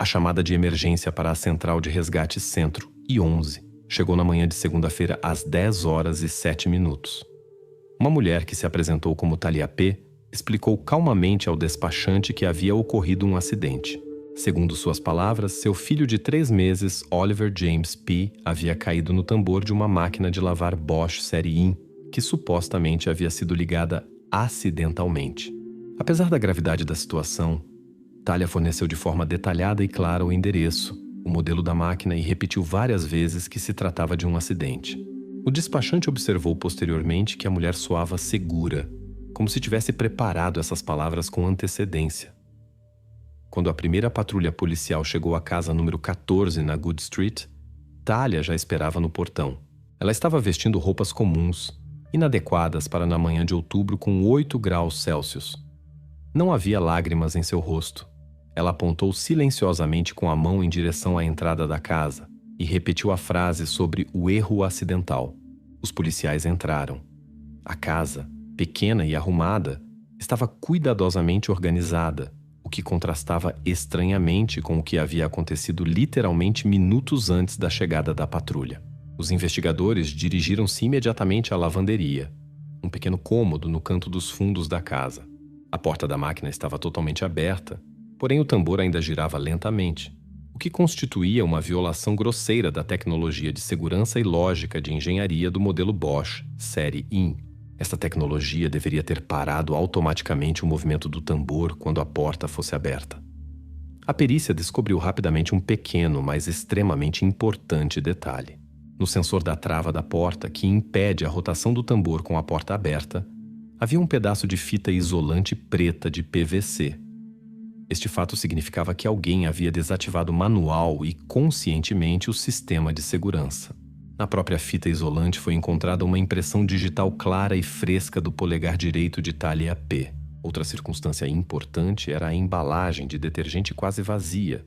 A chamada de emergência para a Central de Resgate Centro, I-11, chegou na manhã de segunda-feira às 10h07. Uma mulher que se apresentou como Thalia P. explicou calmamente ao despachante que havia ocorrido um acidente. Segundo suas palavras, seu filho de 3 meses, Oliver James P., havia caído no tambor de uma máquina de lavar Bosch Série I, que supostamente havia sido ligada acidentalmente. Apesar da gravidade da situação, Thalia forneceu de forma detalhada e clara o endereço, o modelo da máquina e repetiu várias vezes que se tratava de um acidente. O despachante observou posteriormente que a mulher soava segura, como se tivesse preparado essas palavras com antecedência. Quando a primeira patrulha policial chegou à casa número 14 na Good Street, Thalia já esperava no portão. Ela estava vestindo roupas comuns, inadequadas para na manhã de outubro com 8 graus Celsius. Não havia lágrimas em seu rosto. Ela apontou silenciosamente com a mão em direção à entrada da casa e repetiu a frase sobre o erro acidental. Os policiais entraram. A casa, pequena e arrumada, estava cuidadosamente organizada, o que contrastava estranhamente com o que havia acontecido literalmente minutos antes da chegada da patrulha. Os investigadores dirigiram-se imediatamente à lavanderia, um pequeno cômodo no canto dos fundos da casa. A porta da máquina estava totalmente aberta, porém o tambor ainda girava lentamente, o que constituía uma violação grosseira da tecnologia de segurança e lógica de engenharia do modelo Bosch Série I. Esta tecnologia deveria ter parado automaticamente o movimento do tambor quando a porta fosse aberta. A perícia descobriu rapidamente um pequeno, mas extremamente importante detalhe. No sensor da trava da porta, que impede a rotação do tambor com a porta aberta, havia um pedaço de fita isolante preta de PVC. Este fato significava que alguém havia desativado manual e conscientemente o sistema de segurança. Na própria fita isolante foi encontrada uma impressão digital clara e fresca do polegar direito de Thalia P. Outra circunstância importante era a embalagem de detergente quase vazia,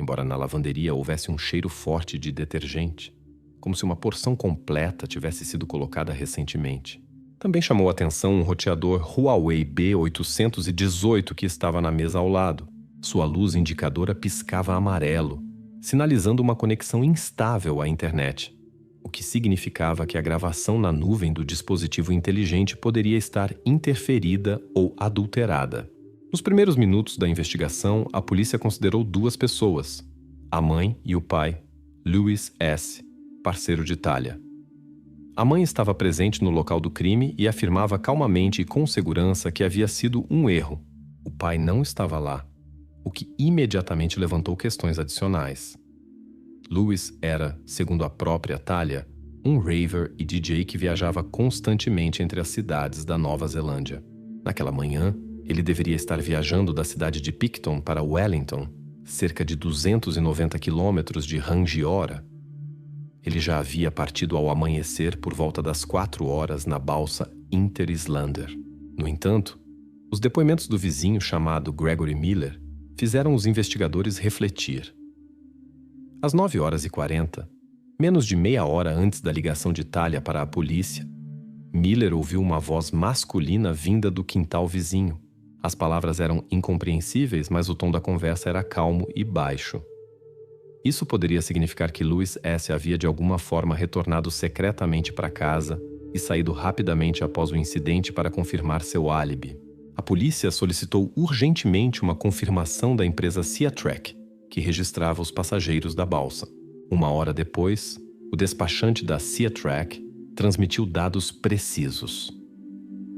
embora na lavanderia houvesse um cheiro forte de detergente, como se uma porção completa tivesse sido colocada recentemente. Também chamou a atenção um roteador Huawei B818 que estava na mesa ao lado. Sua luz indicadora piscava amarelo, sinalizando uma conexão instável à internet, o que significava que a gravação na nuvem do dispositivo inteligente poderia estar interferida ou adulterada. Nos primeiros minutos da investigação, a polícia considerou 2 pessoas, a mãe e o pai, Louis S., parceiro de Thalia. A mãe estava presente no local do crime e afirmava calmamente e com segurança que havia sido um erro. O pai não estava lá, o que imediatamente levantou questões adicionais. Louis era, segundo a própria Thalia, um raver e DJ que viajava constantemente entre as cidades da Nova Zelândia. Naquela manhã, ele deveria estar viajando da cidade de Picton para Wellington, cerca de 290 quilômetros de Rangiora. Ele já havia partido ao amanhecer por volta das 4 horas na balsa Inter Islander. No entanto, os depoimentos do vizinho chamado Gregory Miller fizeram os investigadores refletir. Às 9h40, menos de meia hora antes da ligação de Thalia para a polícia, Miller ouviu uma voz masculina vinda do quintal vizinho. As palavras eram incompreensíveis, mas o tom da conversa era calmo e baixo. Isso poderia significar que Louis S. havia de alguma forma retornado secretamente para casa e saído rapidamente após o incidente para confirmar seu álibi. A polícia solicitou urgentemente uma confirmação da empresa SeaTrack, que registrava os passageiros da balsa. 1 hora depois, o despachante da SeaTrack transmitiu dados precisos.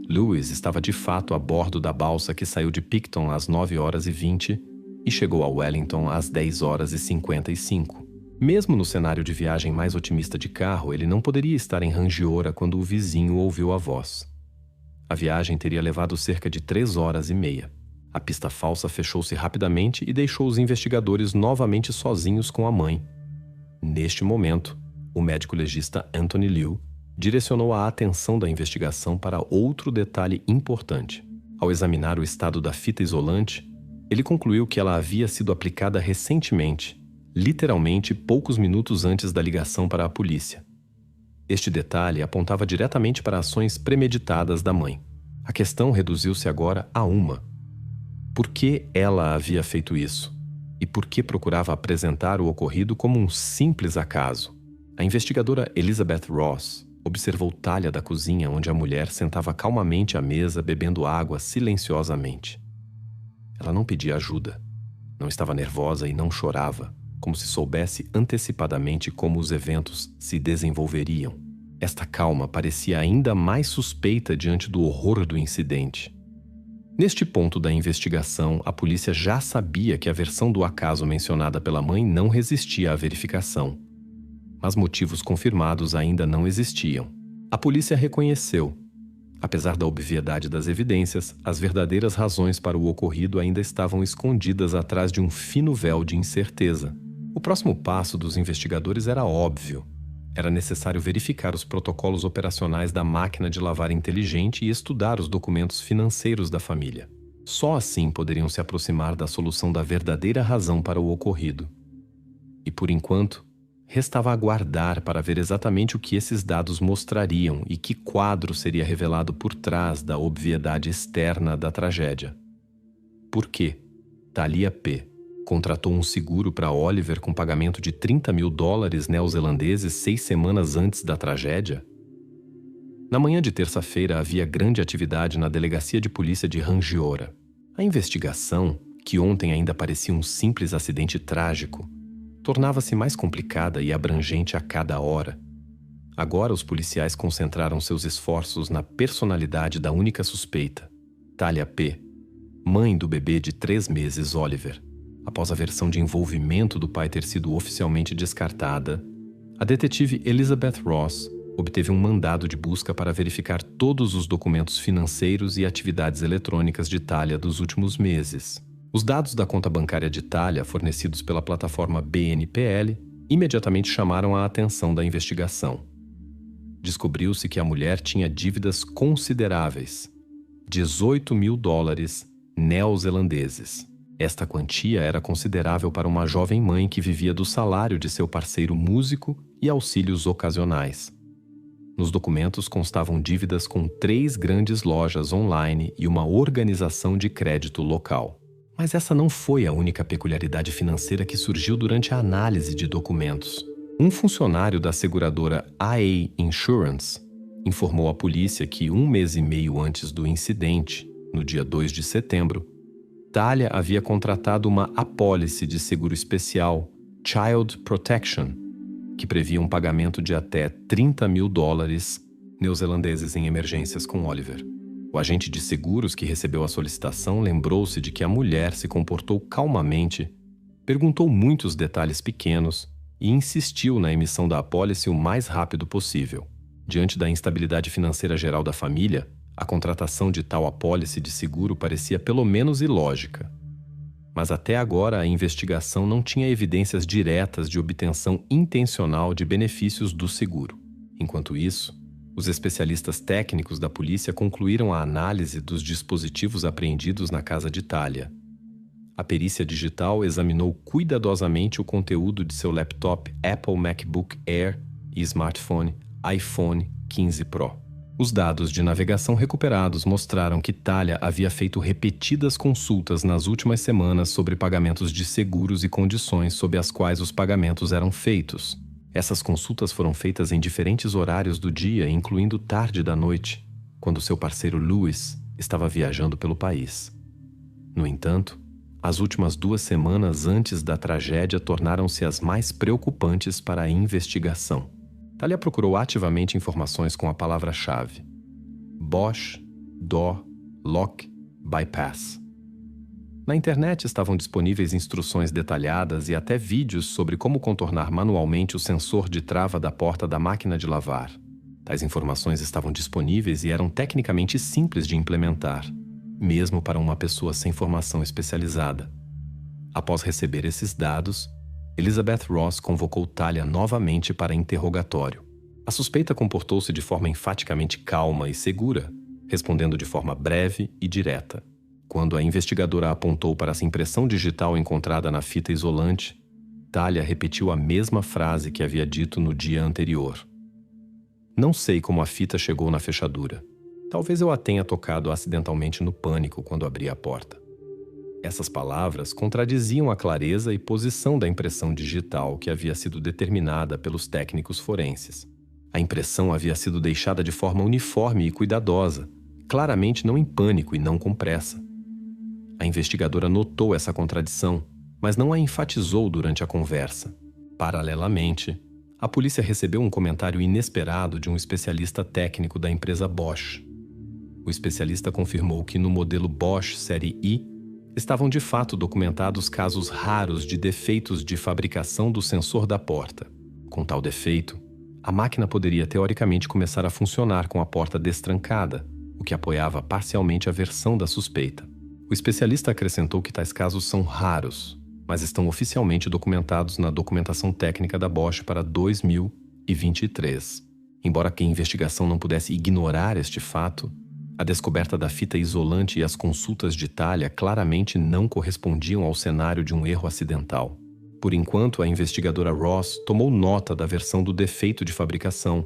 Louis estava de fato a bordo da balsa que saiu de Picton às 9h20 e chegou a Wellington às 10h55. Mesmo no cenário de viagem mais otimista de carro, ele não poderia estar em Rangiora quando o vizinho ouviu a voz. A viagem teria levado cerca de 3h30. A pista falsa fechou-se rapidamente e deixou os investigadores novamente sozinhos com a mãe. Neste momento, o médico legista Anthony Liu direcionou a atenção da investigação para outro detalhe importante. Ao examinar o estado da fita isolante, ele concluiu que ela havia sido aplicada recentemente, literalmente poucos minutos antes da ligação para a polícia. Este detalhe apontava diretamente para ações premeditadas da mãe. A questão reduziu-se agora a uma. Por que ela havia feito isso? e por que procurava apresentar o ocorrido como um simples acaso. A investigadora Elizabeth Ross observou Talia da cozinha, onde a mulher sentava calmamente à mesa bebendo água silenciosamente. Ela não pedia ajuda, não estava nervosa e não chorava, como se soubesse antecipadamente como os eventos se desenvolveriam. Esta calma parecia ainda mais suspeita diante do horror do incidente. Neste ponto da investigação, a polícia já sabia que a versão do acaso mencionada pela mãe não resistia à verificação. Mas motivos confirmados ainda não existiam. A polícia reconheceu. Apesar da obviedade das evidências, as verdadeiras razões para o ocorrido ainda estavam escondidas atrás de um fino véu de incerteza. O próximo passo dos investigadores era óbvio. Era necessário verificar os protocolos operacionais da máquina de lavar inteligente e estudar os documentos financeiros da família. Só assim poderiam se aproximar da solução da verdadeira razão para o ocorrido. E por enquanto, restava aguardar para ver exatamente o que esses dados mostrariam e que quadro seria revelado por trás da obviedade externa da tragédia. Por quê? Talia P. contratou um seguro para Oliver com pagamento de $30 mil neozelandeses 6 semanas antes da tragédia? Na manhã de terça-feira havia grande atividade na delegacia de polícia de Rangiora. A investigação, que ontem ainda parecia um simples acidente trágico, tornava-se mais complicada e abrangente a cada hora. Agora os policiais concentraram seus esforços na personalidade da única suspeita, Talia P., mãe do bebê de 3 meses Oliver. Após a versão de envolvimento do pai ter sido oficialmente descartada, a detetive Elizabeth Ross obteve um mandado de busca para verificar todos os documentos financeiros e atividades eletrônicas de Talia dos últimos meses. Os dados da conta bancária de Talia, fornecidos pela plataforma BNPL, imediatamente chamaram a atenção da investigação. Descobriu-se que a mulher tinha dívidas consideráveis, $18 mil neozelandeses. Esta quantia era considerável para uma jovem mãe que vivia do salário de seu parceiro músico e auxílios ocasionais. Nos documentos constavam dívidas com 3 grandes lojas online e uma organização de crédito local. Mas essa não foi a única peculiaridade financeira que surgiu durante a análise de documentos. Um funcionário da seguradora AA Insurance informou à polícia que 1 mês e meio antes do incidente, no dia 2 de setembro, Talia havia contratado uma apólice de seguro especial, Child Protection, que previa um pagamento de até $30 mil neozelandeses em emergências com Oliver. O agente de seguros que recebeu a solicitação lembrou-se de que a mulher se comportou calmamente, perguntou muitos detalhes pequenos e insistiu na emissão da apólice o mais rápido possível. Diante da instabilidade financeira geral da família, a contratação de tal apólice de seguro parecia pelo menos ilógica. Mas até agora a investigação não tinha evidências diretas de obtenção intencional de benefícios do seguro. Enquanto isso, os especialistas técnicos da polícia concluíram a análise dos dispositivos apreendidos na casa de Talia. A perícia digital examinou cuidadosamente o conteúdo de seu laptop Apple MacBook Air e smartphone iPhone 15 Pro. Os dados de navegação recuperados mostraram que Talia havia feito repetidas consultas nas últimas semanas sobre pagamentos de seguros e condições sob as quais os pagamentos eram feitos. Essas consultas foram feitas em diferentes horários do dia, incluindo tarde da noite, quando seu parceiro Lewis estava viajando pelo país. No entanto, as últimas 2 semanas antes da tragédia tornaram-se as mais preocupantes para a investigação. Talia procurou ativamente informações com a palavra-chave Bosch, Door, Lock, Bypass. Na internet estavam disponíveis instruções detalhadas e até vídeos sobre como contornar manualmente o sensor de trava da porta da máquina de lavar. Tais informações estavam disponíveis e eram tecnicamente simples de implementar, mesmo para uma pessoa sem formação especializada. Após receber esses dados, Elizabeth Ross convocou Talia novamente para interrogatório. A suspeita comportou-se de forma enfaticamente calma e segura, respondendo de forma breve e direta. Quando a investigadora apontou para essa impressão digital encontrada na fita isolante, Talia repetiu a mesma frase que havia dito no dia anterior. Não sei como a fita chegou na fechadura. Talvez eu a tenha tocado acidentalmente no pânico quando abri a porta. Essas palavras contradiziam a clareza e posição da impressão digital que havia sido determinada pelos técnicos forenses. A impressão havia sido deixada de forma uniforme e cuidadosa, claramente não em pânico e não com pressa. A investigadora notou essa contradição, mas não a enfatizou durante a conversa. Paralelamente, a polícia recebeu um comentário inesperado de um especialista técnico da empresa Bosch. O especialista confirmou que no modelo Bosch Série I estavam de fato documentados casos raros de defeitos de fabricação do sensor da porta. Com tal defeito, a máquina poderia teoricamente começar a funcionar com a porta destrancada, o que apoiava parcialmente a versão da suspeita. O especialista acrescentou que tais casos são raros, mas estão oficialmente documentados na documentação técnica da Bosch para 2023. Embora que a investigação não pudesse ignorar este fato, a descoberta da fita isolante e as consultas de talha claramente não correspondiam ao cenário de um erro acidental. Por enquanto, a investigadora Ross tomou nota da versão do defeito de fabricação,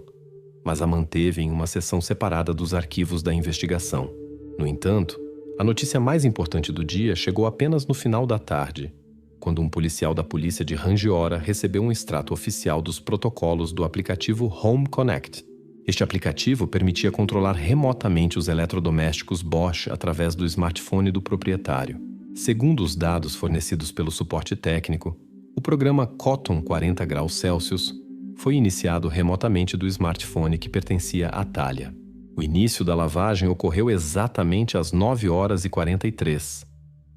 mas a manteve em uma seção separada dos arquivos da investigação. No entanto, a notícia mais importante do dia chegou apenas no final da tarde, quando um policial da polícia de Rangiora recebeu um extrato oficial dos protocolos do aplicativo Home Connect. Este aplicativo permitia controlar remotamente os eletrodomésticos Bosch através do smartphone do proprietário. Segundo os dados fornecidos pelo suporte técnico, o programa Cotton 40 graus Celsius foi iniciado remotamente do smartphone que pertencia à Thalia. O início da lavagem ocorreu exatamente às 9h43,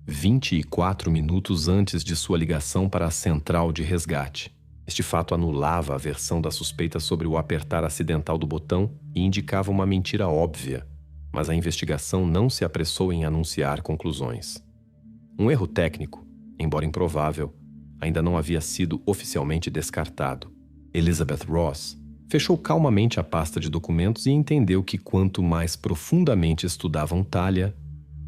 24 minutos antes de sua ligação para a central de resgate. Este fato anulava a versão da suspeita sobre o apertar acidental do botão e indicava uma mentira óbvia, mas a investigação não se apressou em anunciar conclusões. Um erro técnico, embora improvável, ainda não havia sido oficialmente descartado. Elizabeth Ross fechou calmamente a pasta de documentos e entendeu que quanto mais profundamente estudavam Thalia,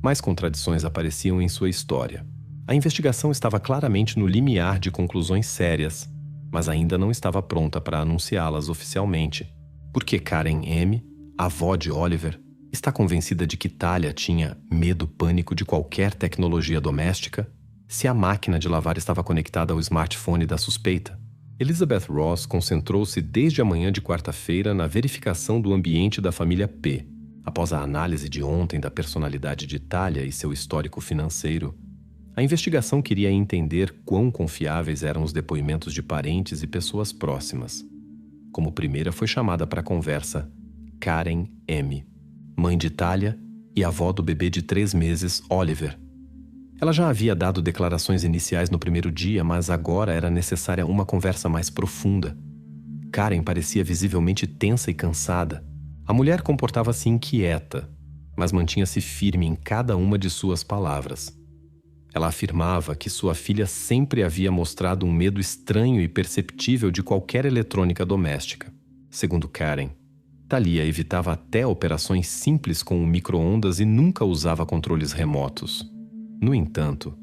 mais contradições apareciam em sua história. A investigação estava claramente no limiar de conclusões sérias, mas ainda não estava pronta para anunciá-las oficialmente, porque Karen M., avó de Oliver, está convencida de que Thalia tinha medo-pânico de qualquer tecnologia doméstica se a máquina de lavar estava conectada ao smartphone da suspeita. Elizabeth Ross concentrou-se desde a manhã de quarta-feira na verificação do ambiente da família P. Após a análise de ontem da personalidade de Thalia e seu histórico financeiro, a investigação queria entender quão confiáveis eram os depoimentos de parentes e pessoas próximas. Como primeira foi chamada para a conversa Karen M., mãe de Thalia e avó do bebê de 3 meses, Oliver. Ela já havia dado declarações iniciais no primeiro dia, mas agora era necessária uma conversa mais profunda. Karen parecia visivelmente tensa e cansada. A mulher comportava-se inquieta, mas mantinha-se firme em cada uma de suas palavras. Ela afirmava que sua filha sempre havia mostrado um medo estranho e perceptível de qualquer eletrônica doméstica. Segundo Karen, Thalia evitava até operações simples com o micro-ondas e nunca usava controles remotos. No entanto,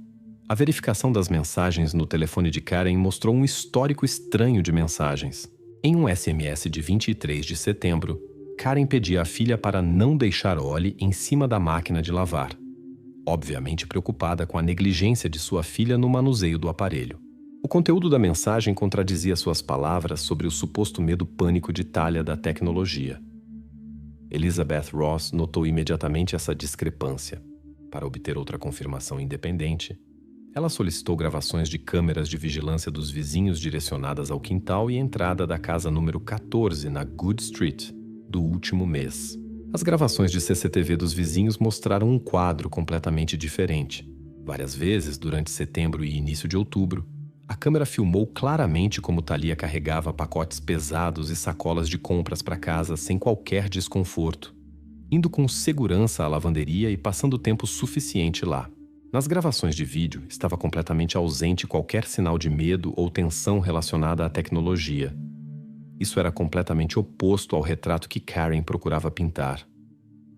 a verificação das mensagens no telefone de Karen mostrou um histórico estranho de mensagens. Em um SMS de 23 de setembro, Karen pedia à filha para não deixar Ollie em cima da máquina de lavar, obviamente preocupada com a negligência de sua filha no manuseio do aparelho. O conteúdo da mensagem contradizia suas palavras sobre o suposto medo-pânico de Thalia da tecnologia. Elizabeth Ross notou imediatamente essa discrepância. Para obter outra confirmação independente, ela solicitou gravações de câmeras de vigilância dos vizinhos direcionadas ao quintal e entrada da casa número 14 na Good Street, do último mês. As gravações de CCTV dos vizinhos mostraram um quadro completamente diferente. Várias vezes, durante setembro e início de outubro, a câmera filmou claramente como Thalia carregava pacotes pesados e sacolas de compras para casa sem qualquer desconforto, indo com segurança à lavanderia e passando tempo suficiente lá. Nas gravações de vídeo, estava completamente ausente qualquer sinal de medo ou tensão relacionada à tecnologia. Isso era completamente oposto ao retrato que Karen procurava pintar.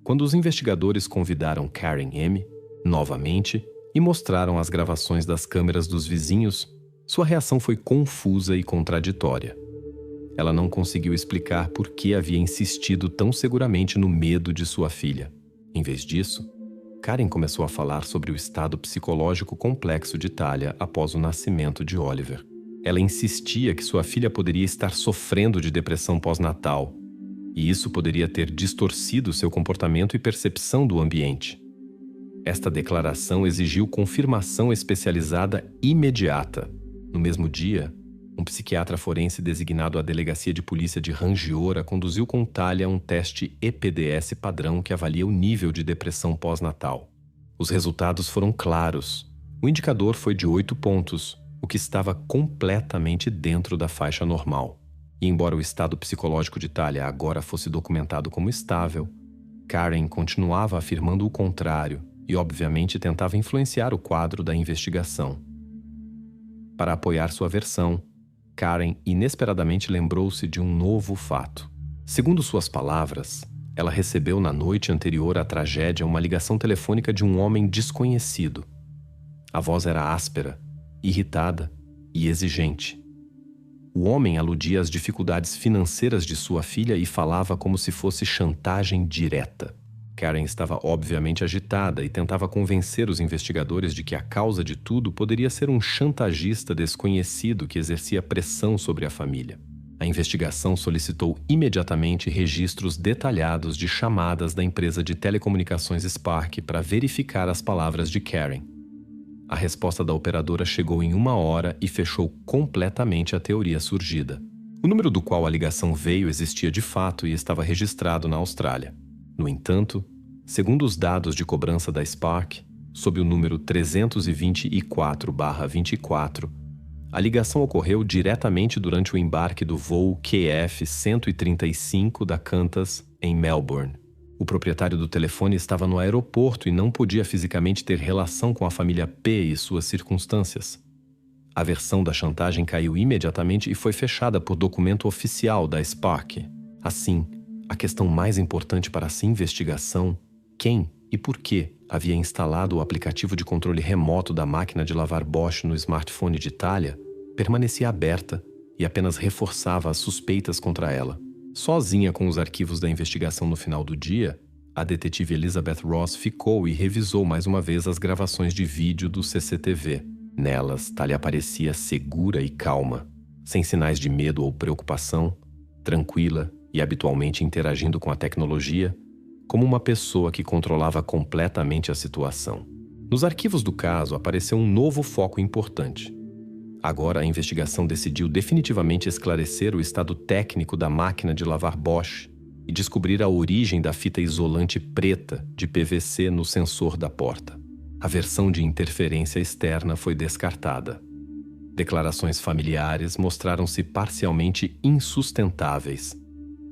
Quando os investigadores convidaram Karen M. novamente e mostraram as gravações das câmeras dos vizinhos, sua reação foi confusa e contraditória. Ela não conseguiu explicar por que havia insistido tão seguramente no medo de sua filha. Em vez disso, Karen começou a falar sobre o estado psicológico complexo de Talia após o nascimento de Oliver. Ela insistia que sua filha poderia estar sofrendo de depressão pós-natal, e isso poderia ter distorcido seu comportamento e percepção do ambiente. Esta declaração exigiu confirmação especializada imediata. No mesmo dia, um psiquiatra forense designado à Delegacia de Polícia de Rangiora conduziu com Talia um teste EPDS padrão que avalia o nível de depressão pós-natal. Os resultados foram claros. O indicador foi de 8 pontos, o que estava completamente dentro da faixa normal. E embora o estado psicológico de Talia agora fosse documentado como estável, Karen continuava afirmando o contrário e, obviamente, tentava influenciar o quadro da investigação. Para apoiar sua versão, Karen inesperadamente lembrou-se de um novo fato. Segundo suas palavras, ela recebeu na noite anterior à tragédia uma ligação telefônica de um homem desconhecido. A voz era áspera, irritada e exigente. O homem aludia às dificuldades financeiras de sua filha e falava como se fosse chantagem direta. Karen estava obviamente agitada e tentava convencer os investigadores de que a causa de tudo poderia ser um chantagista desconhecido que exercia pressão sobre a família. A investigação solicitou imediatamente registros detalhados de chamadas da empresa de telecomunicações Spark para verificar as palavras de Karen. A resposta da operadora chegou em 1 hora e fechou completamente a teoria surgida. O número do qual a ligação veio existia de fato e estava registrado na Austrália. No entanto, segundo os dados de cobrança da Spark, sob o número 324/24, a ligação ocorreu diretamente durante o embarque do voo QF-135 da Qantas em Melbourne. O proprietário do telefone estava no aeroporto e não podia fisicamente ter relação com a família P e suas circunstâncias. A versão da chantagem caiu imediatamente e foi fechada por documento oficial da Spark. Assim, a questão mais importante para essa investigação, quem e por que havia instalado o aplicativo de controle remoto da máquina de lavar Bosch no smartphone de Talia, permanecia aberta e apenas reforçava as suspeitas contra ela. Sozinha com os arquivos da investigação no final do dia, a detetive Elizabeth Ross ficou e revisou mais uma vez as gravações de vídeo do CCTV. Nelas, Talia parecia segura e calma, sem sinais de medo ou preocupação, tranquila e habitualmente interagindo com a tecnologia, como uma pessoa que controlava completamente a situação. Nos arquivos do caso apareceu um novo foco importante. Agora a investigação decidiu definitivamente esclarecer o estado técnico da máquina de lavar Bosch e descobrir a origem da fita isolante preta de PVC no sensor da porta. A versão de interferência externa foi descartada. Declarações familiares mostraram-se parcialmente insustentáveis,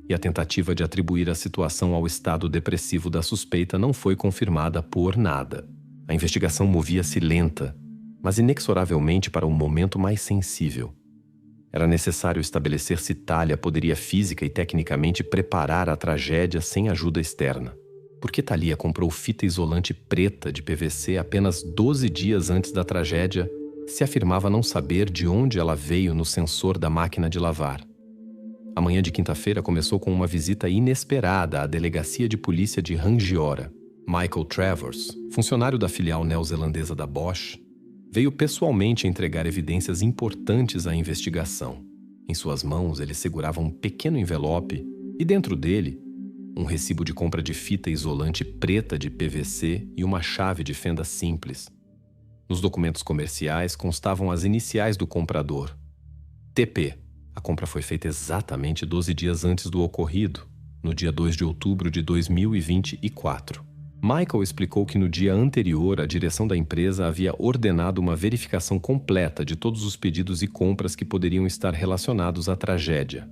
e a tentativa de atribuir a situação ao estado depressivo da suspeita não foi confirmada por nada. A investigação movia-se lenta, mas inexoravelmente para um momento mais sensível. Era necessário estabelecer se Talia poderia física e tecnicamente preparar a tragédia sem ajuda externa. Por que Talia comprou fita isolante preta de PVC apenas 12 dias antes da tragédia, se afirmava não saber de onde ela veio no sensor da máquina de lavar? A manhã de quinta-feira começou com uma visita inesperada à Delegacia de Polícia de Rangiora. Michael Travers, funcionário da filial neozelandesa da Bosch, veio pessoalmente entregar evidências importantes à investigação. Em suas mãos, ele segurava um pequeno envelope e, dentro dele, um recibo de compra de fita isolante preta de PVC e uma chave de fenda simples. Nos documentos comerciais constavam as iniciais do comprador, TP. A compra foi feita exatamente 12 dias antes do ocorrido, no dia 2 de outubro de 2024. Michael explicou que no dia anterior a direção da empresa havia ordenado uma verificação completa de todos os pedidos e compras que poderiam estar relacionados à tragédia.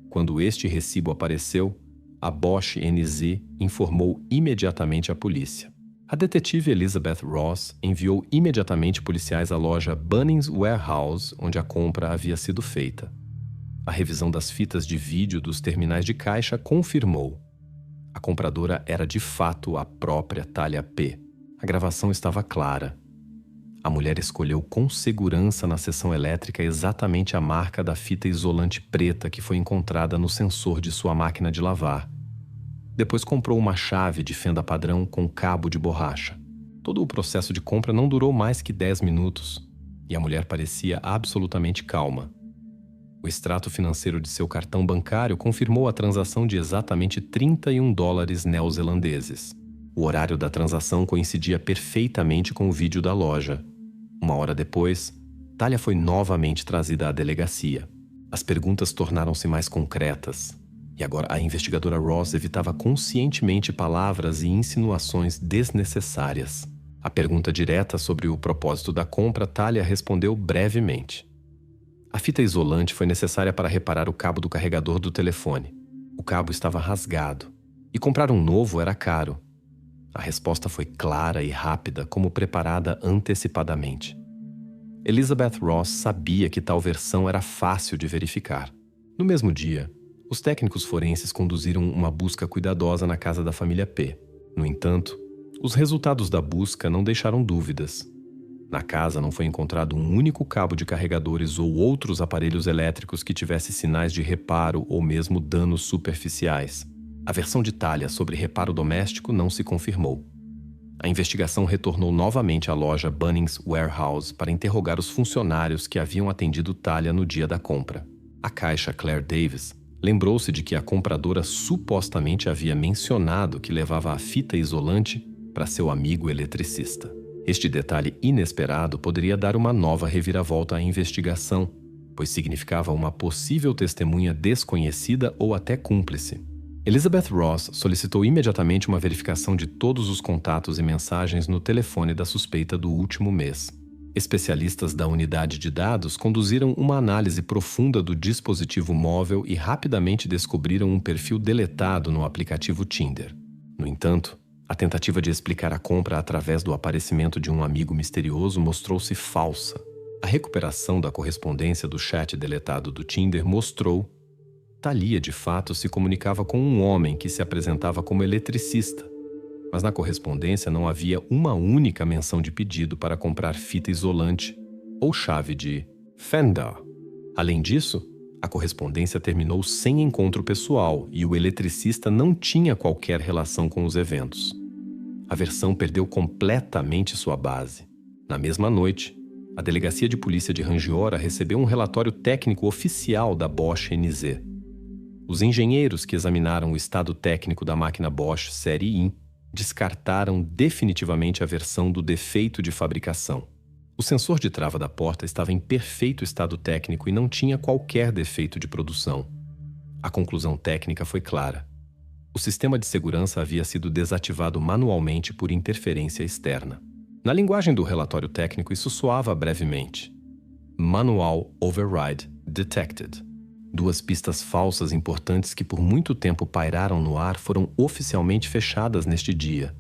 Quando este recibo apareceu, a Bosch NZ informou imediatamente a polícia. A detetive Elizabeth Ross enviou imediatamente policiais à loja Bunnings Warehouse, onde a compra havia sido feita. A revisão das fitas de vídeo dos terminais de caixa confirmou. A compradora era de fato a própria Talia P. A gravação estava clara. A mulher escolheu com segurança na seção elétrica exatamente a marca da fita isolante preta que foi encontrada no sensor de sua máquina de lavar. Depois comprou uma chave de fenda padrão com cabo de borracha. Todo o processo de compra não durou mais que 10 minutos, e a mulher parecia absolutamente calma. O extrato financeiro de seu cartão bancário confirmou a transação de exatamente $31 neozelandeses. O horário da transação coincidia perfeitamente com o vídeo da loja. Uma hora depois, Talia foi novamente trazida à delegacia. As perguntas tornaram-se mais concretas, e agora a investigadora Ross evitava conscientemente palavras e insinuações desnecessárias. À pergunta direta sobre o propósito da compra, Talia respondeu brevemente. A fita isolante foi necessária para reparar o cabo do carregador do telefone. O cabo estava rasgado, e comprar um novo era caro. A resposta foi clara e rápida, como preparada antecipadamente. Elizabeth Ross sabia que tal versão era fácil de verificar. No mesmo dia, os técnicos forenses conduziram uma busca cuidadosa na casa da família P. No entanto, os resultados da busca não deixaram dúvidas. Na casa não foi encontrado um único cabo de carregadores ou outros aparelhos elétricos que tivesse sinais de reparo ou mesmo danos superficiais. A versão de Talia sobre reparo doméstico não se confirmou. A investigação retornou novamente à loja Bunnings Warehouse para interrogar os funcionários que haviam atendido Talia no dia da compra. A caixa Claire Davis lembrou-se de que a compradora supostamente havia mencionado que levava a fita isolante para seu amigo eletricista. Este detalhe inesperado poderia dar uma nova reviravolta à investigação, pois significava uma possível testemunha desconhecida ou até cúmplice. Elizabeth Ross solicitou imediatamente uma verificação de todos os contatos e mensagens no telefone da suspeita do último mês. Especialistas da unidade de dados conduziram uma análise profunda do dispositivo móvel e rapidamente descobriram um perfil deletado no aplicativo Tinder. No entanto, a tentativa de explicar a compra através do aparecimento de um amigo misterioso mostrou-se falsa. A recuperação da correspondência do chat deletado do Tinder mostrou Talia, de fato, se comunicava com um homem que se apresentava como eletricista, mas na correspondência não havia uma única menção de pedido para comprar fita isolante ou chave de fenda. Além disso, a correspondência terminou sem encontro pessoal e o eletricista não tinha qualquer relação com os eventos. A versão perdeu completamente sua base. Na mesma noite, a Delegacia de Polícia de Rangiora recebeu um relatório técnico oficial da Bosch NZ. Os engenheiros que examinaram o estado técnico da máquina Bosch Série I descartaram definitivamente a versão do defeito de fabricação. O sensor de trava da porta estava em perfeito estado técnico e não tinha qualquer defeito de produção. A conclusão técnica foi clara. O sistema de segurança havia sido desativado manualmente por interferência externa. Na linguagem do relatório técnico, isso soava brevemente: Manual Override Detected. Duas pistas falsas importantes que por muito tempo pairaram no ar foram oficialmente fechadas neste dia: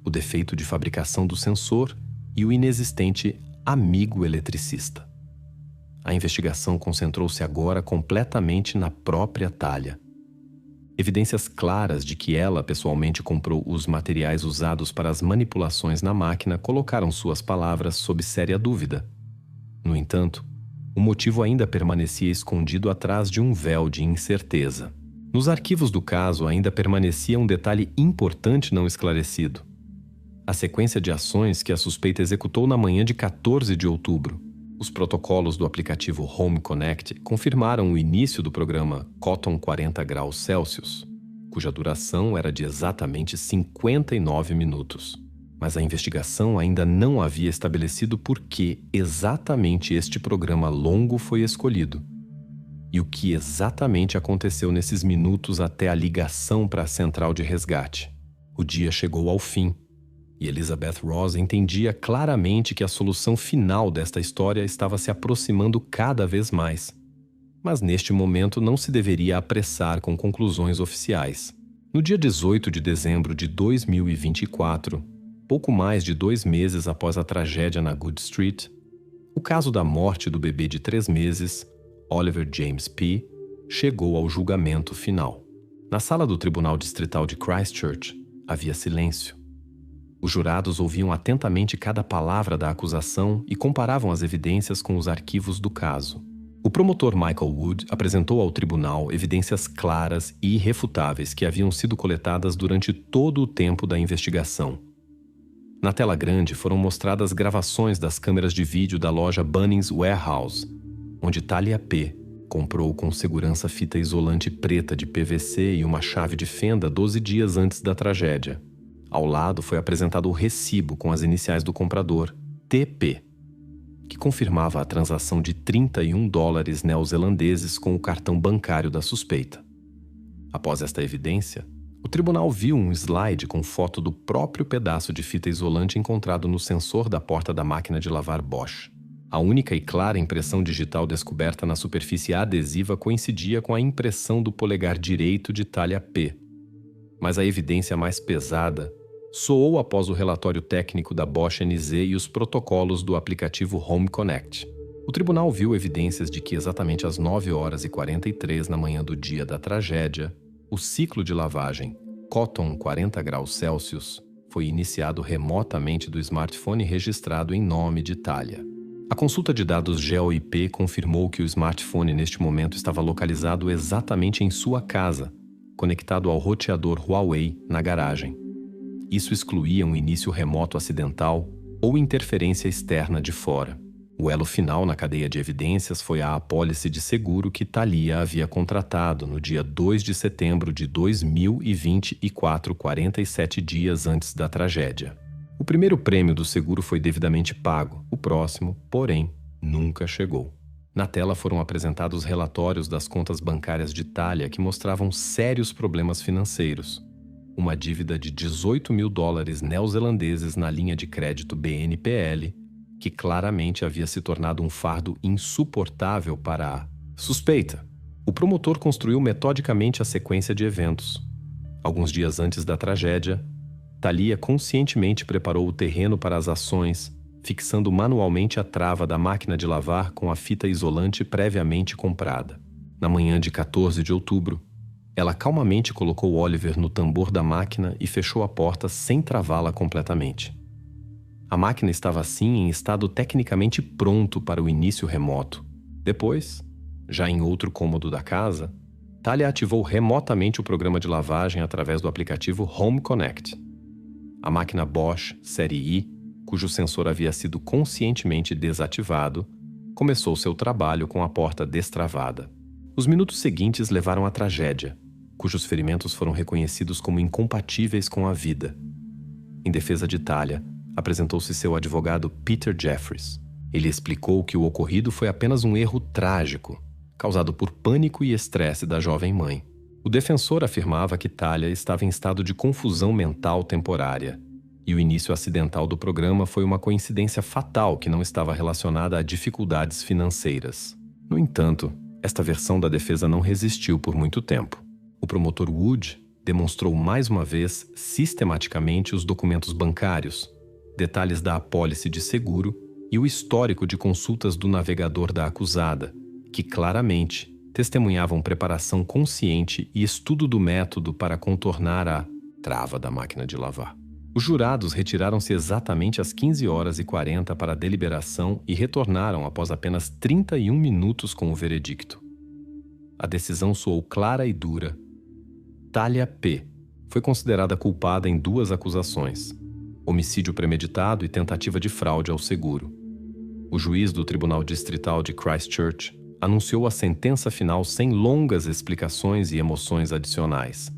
o defeito de fabricação do sensor e o inexistente amigo eletricista. A investigação concentrou-se agora completamente na própria Talia. Evidências claras de que ela pessoalmente comprou os materiais usados para as manipulações na máquina colocaram suas palavras sob séria dúvida. No entanto, o motivo ainda permanecia escondido atrás de um véu de incerteza. Nos arquivos do caso ainda permanecia um detalhe importante não esclarecido: a sequência de ações que a suspeita executou na manhã de 14 de outubro. Os protocolos do aplicativo Home Connect confirmaram o início do programa Cotton 40 graus Celsius, cuja duração era de exatamente 59 minutos. Mas a investigação ainda não havia estabelecido por que exatamente este programa longo foi escolhido e o que exatamente aconteceu nesses minutos até a ligação para a central de resgate. O dia chegou ao fim e Elizabeth Ross entendia claramente que a solução final desta história estava se aproximando cada vez mais. Mas neste momento não se deveria apressar com conclusões oficiais. No dia 18 de dezembro de 2024, pouco mais de 2 meses após a tragédia na Good Street, o caso da morte do bebê de 3 meses, Oliver James P., chegou ao julgamento final. Na sala do Tribunal Distrital de Christchurch, havia silêncio. Os jurados ouviam atentamente cada palavra da acusação e comparavam as evidências com os arquivos do caso. O promotor Michael Wood apresentou ao tribunal evidências claras e irrefutáveis que haviam sido coletadas durante todo o tempo da investigação. Na tela grande foram mostradas gravações das câmeras de vídeo da loja Bunnings Warehouse, onde Talia P. comprou com segurança fita isolante preta de PVC e uma chave de fenda 12 dias antes da tragédia. Ao lado foi apresentado o recibo com as iniciais do comprador, TP, que confirmava a transação de $31 neozelandeses com o cartão bancário da suspeita. Após esta evidência, o tribunal viu um slide com foto do próprio pedaço de fita isolante encontrado no sensor da porta da máquina de lavar Bosch. A única e clara impressão digital descoberta na superfície adesiva coincidia com a impressão do polegar direito de Talia P. Mas a evidência mais pesada soou após o relatório técnico da Bosch NZ e os protocolos do aplicativo Home Connect. O tribunal viu evidências de que exatamente às 9h43 na manhã do dia da tragédia, o ciclo de lavagem Cotton 40 graus Celsius foi iniciado remotamente do smartphone registrado em nome de Talia. A consulta de dados GeoIP confirmou que o smartphone neste momento estava localizado exatamente em sua casa, conectado ao roteador Huawei na garagem. Isso excluía um início remoto acidental ou interferência externa de fora. O elo final na cadeia de evidências foi a apólice de seguro que Talia havia contratado no dia 2 de setembro de 2024, 47 dias antes da tragédia. O primeiro prêmio do seguro foi devidamente pago, o próximo, porém, nunca chegou. Na tela foram apresentados relatórios das contas bancárias de Talia que mostravam sérios problemas financeiros. Uma dívida de $18 mil neozelandeses na linha de crédito BNPL, que claramente havia se tornado um fardo insuportável para a suspeita. O promotor construiu metodicamente a sequência de eventos. Alguns dias antes da tragédia, Talia conscientemente preparou o terreno para as ações, fixando manualmente a trava da máquina de lavar com a fita isolante previamente comprada. Na manhã de 14 de outubro, ela calmamente colocou Oliver no tambor da máquina e fechou a porta sem travá-la completamente. A máquina estava assim em estado tecnicamente pronto para o início remoto. Depois, já em outro cômodo da casa, Talia ativou remotamente o programa de lavagem através do aplicativo Home Connect. A máquina Bosch Série I, cujo sensor havia sido conscientemente desativado, começou seu trabalho com a porta destravada. Os minutos seguintes levaram à tragédia, cujos ferimentos foram reconhecidos como incompatíveis com a vida. Em defesa de Talia, apresentou-se seu advogado Peter Jeffries. Ele explicou que o ocorrido foi apenas um erro trágico, causado por pânico e estresse da jovem mãe. O defensor afirmava que Talia estava em estado de confusão mental temporária, e o início acidental do programa foi uma coincidência fatal que não estava relacionada a dificuldades financeiras. No entanto, esta versão da defesa não resistiu por muito tempo. O promotor Wood demonstrou mais uma vez sistematicamente os documentos bancários, detalhes da apólice de seguro e o histórico de consultas do navegador da acusada, que claramente testemunhavam preparação consciente e estudo do método para contornar a trava da máquina de lavar. Os jurados retiraram-se exatamente às 15h40 para a deliberação e retornaram após apenas 31 minutos com o veredicto. A decisão soou clara e dura. Talia P. foi considerada culpada em 2 acusações: homicídio premeditado e tentativa de fraude ao seguro. O juiz do Tribunal Distrital de Christchurch anunciou a sentença final sem longas explicações e emoções adicionais.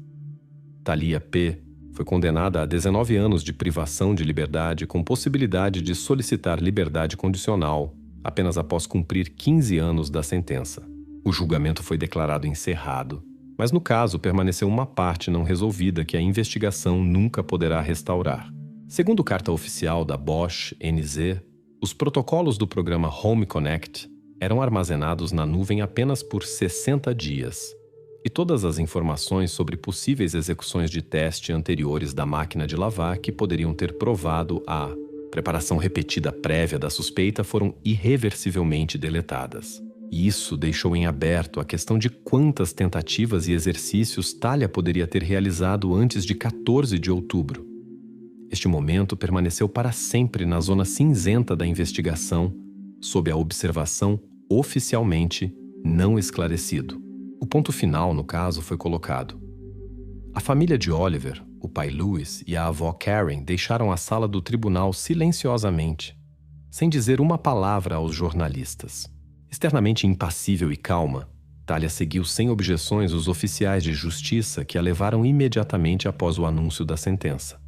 Talia P. foi condenada a 19 anos de privação de liberdade com possibilidade de solicitar liberdade condicional apenas após cumprir 15 anos da sentença. O julgamento foi declarado encerrado, mas no caso permaneceu uma parte não resolvida que a investigação nunca poderá restaurar. Segundo carta oficial da Bosch NZ, os protocolos do programa Home Connect eram armazenados na nuvem apenas por 60 dias, e todas as informações sobre possíveis execuções de teste anteriores da máquina de lavar que poderiam ter provado a preparação repetida prévia da suspeita foram irreversivelmente deletadas. E isso deixou em aberto a questão de quantas tentativas e exercícios Talia poderia ter realizado antes de 14 de outubro. Este momento permaneceu para sempre na zona cinzenta da investigação, sob a observação oficialmente não esclarecido. O ponto final no caso foi colocado. A família de Oliver, o pai Louis e a avó Karen deixaram a sala do tribunal silenciosamente, sem dizer uma palavra aos jornalistas. Externamente impassível e calma, Talia seguiu sem objeções os oficiais de justiça que a levaram imediatamente após o anúncio da sentença.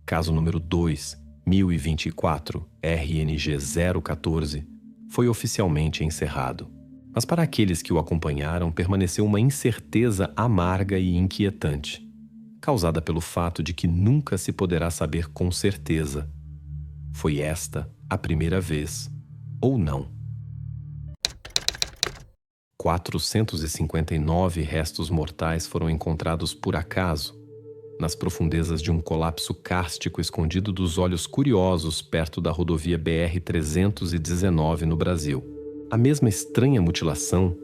Caso número 2, 1024, RNG 014, foi oficialmente encerrado. Mas para aqueles que o acompanharam, permaneceu uma incerteza amarga e inquietante, causada pelo fato de que nunca se poderá saber com certeza: foi esta a primeira vez ou não. 459 restos mortais foram encontrados por acaso nas profundezas de um colapso kárstico escondido dos olhos curiosos perto da rodovia BR-319 no Brasil. A mesma estranha mutilação,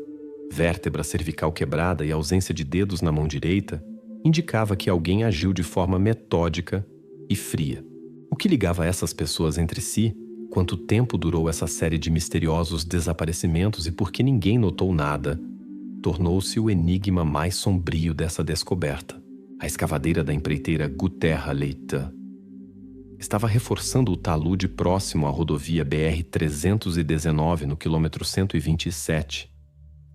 vértebra cervical quebrada e ausência de dedos na mão direita, indicava que alguém agiu de forma metódica e fria. O que ligava essas pessoas entre si? Quanto tempo durou essa série de misteriosos desaparecimentos e por que ninguém notou nada, tornou-se o enigma mais sombrio dessa descoberta. A escavadeira da empreiteira Guterra Leite estava reforçando o talude próximo à rodovia BR-319 no quilômetro 127,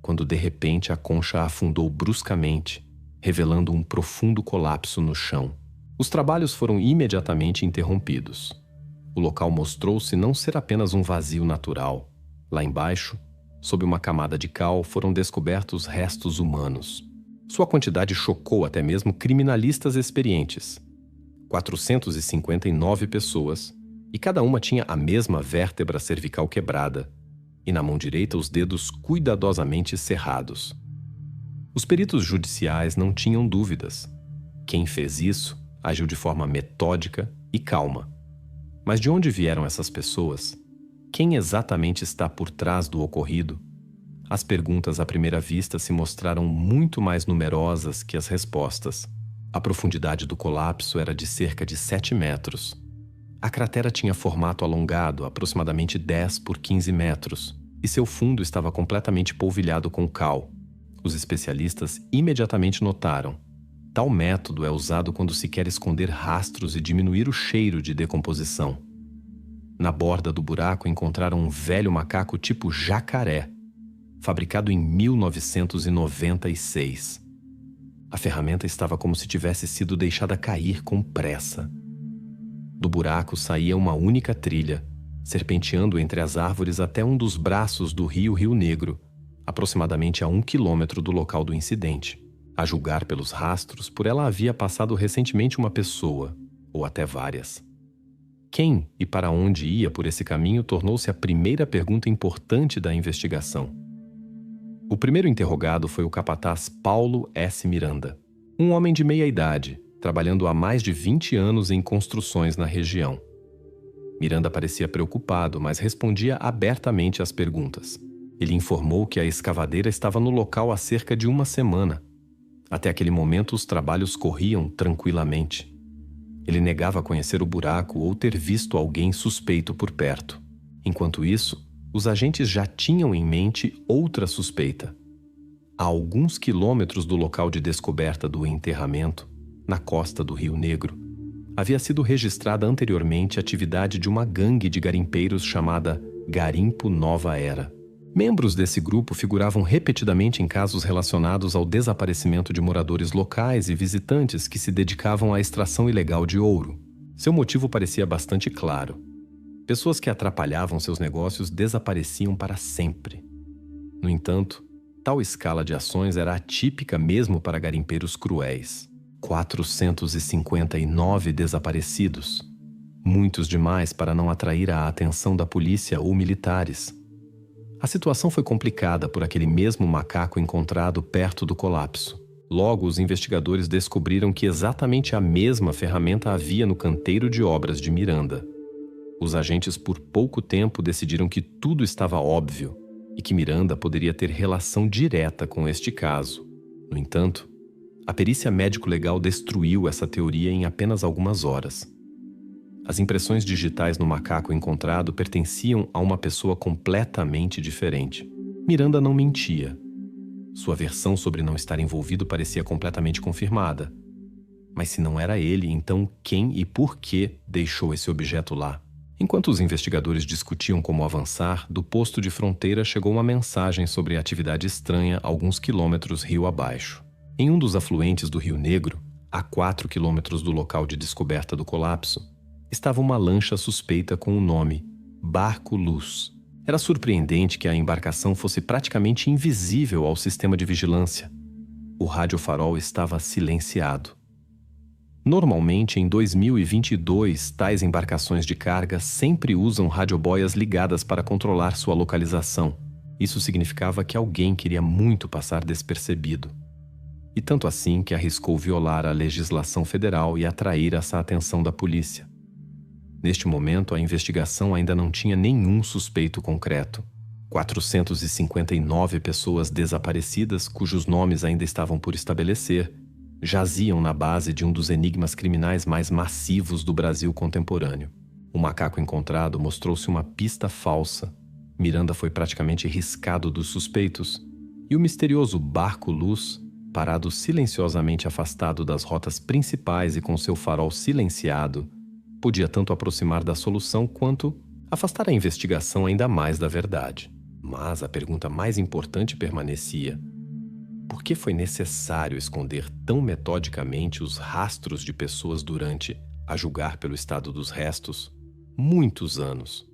quando de repente a concha afundou bruscamente, revelando um profundo colapso no chão. Os trabalhos foram imediatamente interrompidos. O local mostrou-se não ser apenas um vazio natural. Lá embaixo, sob uma camada de cal, foram descobertos restos humanos. Sua quantidade chocou até mesmo criminalistas experientes. 459 pessoas, e cada uma tinha a mesma vértebra cervical quebrada, e na mão direita os dedos cuidadosamente cerrados. Os peritos judiciais não tinham dúvidas. Quem fez isso agiu de forma metódica e calma. Mas de onde vieram essas pessoas? Quem exatamente está por trás do ocorrido? As perguntas à primeira vista se mostraram muito mais numerosas que as respostas. A profundidade do colapso era de cerca de 7 metros. A cratera tinha formato alongado, aproximadamente 10 por 15 metros, e seu fundo estava completamente polvilhado com cal. Os especialistas imediatamente notaram: tal método é usado quando se quer esconder rastros e diminuir o cheiro de decomposição. Na borda do buraco encontraram um velho macaco tipo jacaré, fabricado em 1996. A ferramenta estava como se tivesse sido deixada cair com pressa. Do buraco saía uma única trilha, serpenteando entre as árvores até um dos braços do Rio Negro, aproximadamente a 1 quilômetro do local do incidente. A julgar pelos rastros, por ela havia passado recentemente uma pessoa, ou até várias. Quem e para onde ia por esse caminho tornou-se a primeira pergunta importante da investigação. O primeiro interrogado foi o capataz Paulo S. Miranda, um homem de meia idade, trabalhando há mais de 20 anos em construções na região. Miranda parecia preocupado, mas respondia abertamente às perguntas. Ele informou que a escavadeira estava no local há cerca de uma semana. Até aquele momento, os trabalhos corriam tranquilamente. Ele negava conhecer o buraco ou ter visto alguém suspeito por perto. Enquanto isso, os agentes já tinham em mente outra suspeita. A alguns quilômetros do local de descoberta do enterramento, na costa do Rio Negro, havia sido registrada anteriormente a atividade de uma gangue de garimpeiros chamada Garimpo Nova Era. Membros desse grupo figuravam repetidamente em casos relacionados ao desaparecimento de moradores locais e visitantes que se dedicavam à extração ilegal de ouro. Seu motivo parecia bastante claro. Pessoas que atrapalhavam seus negócios desapareciam para sempre. No entanto, tal escala de ações era atípica mesmo para garimpeiros cruéis. 459 desaparecidos. Muitos demais para não atrair a atenção da polícia ou militares. A situação foi complicada por aquele mesmo macaco encontrado perto do colapso. Logo, os investigadores descobriram que exatamente a mesma ferramenta havia no canteiro de obras de Miranda. Os agentes por pouco tempo decidiram que tudo estava óbvio e que Miranda poderia ter relação direta com este caso. No entanto, a perícia médico-legal destruiu essa teoria em apenas algumas horas. As impressões digitais no macaco encontrado pertenciam a uma pessoa completamente diferente. Miranda não mentia. Sua versão sobre não estar envolvido parecia completamente confirmada. Mas se não era ele, então quem e por que deixou esse objeto lá? Enquanto os investigadores discutiam como avançar, do posto de fronteira chegou uma mensagem sobre atividade estranha alguns quilômetros rio abaixo. Em um dos afluentes do Rio Negro, a 4 quilômetros do local de descoberta do colapso, estava uma lancha suspeita com o nome Barco Luz. Era surpreendente que a embarcação fosse praticamente invisível ao sistema de vigilância. O radiofarol estava silenciado. Normalmente, em 2022, tais embarcações de carga sempre usam radioboias ligadas para controlar sua localização. Isso significava que alguém queria muito passar despercebido. E tanto assim que arriscou violar a legislação federal e atrair essa atenção da polícia. Neste momento, a investigação ainda não tinha nenhum suspeito concreto. 459 pessoas desaparecidas, cujos nomes ainda estavam por estabelecer, jaziam na base de um dos enigmas criminais mais massivos do Brasil contemporâneo. O macaco encontrado mostrou-se uma pista falsa. Miranda foi praticamente riscado dos suspeitos. E o misterioso Barco Luz, parado silenciosamente afastado das rotas principais e com seu farol silenciado, podia tanto aproximar da solução quanto afastar a investigação ainda mais da verdade. Mas a pergunta mais importante permanecia: por que foi necessário esconder tão metodicamente os rastros de pessoas durante, a julgar pelo estado dos restos, muitos anos?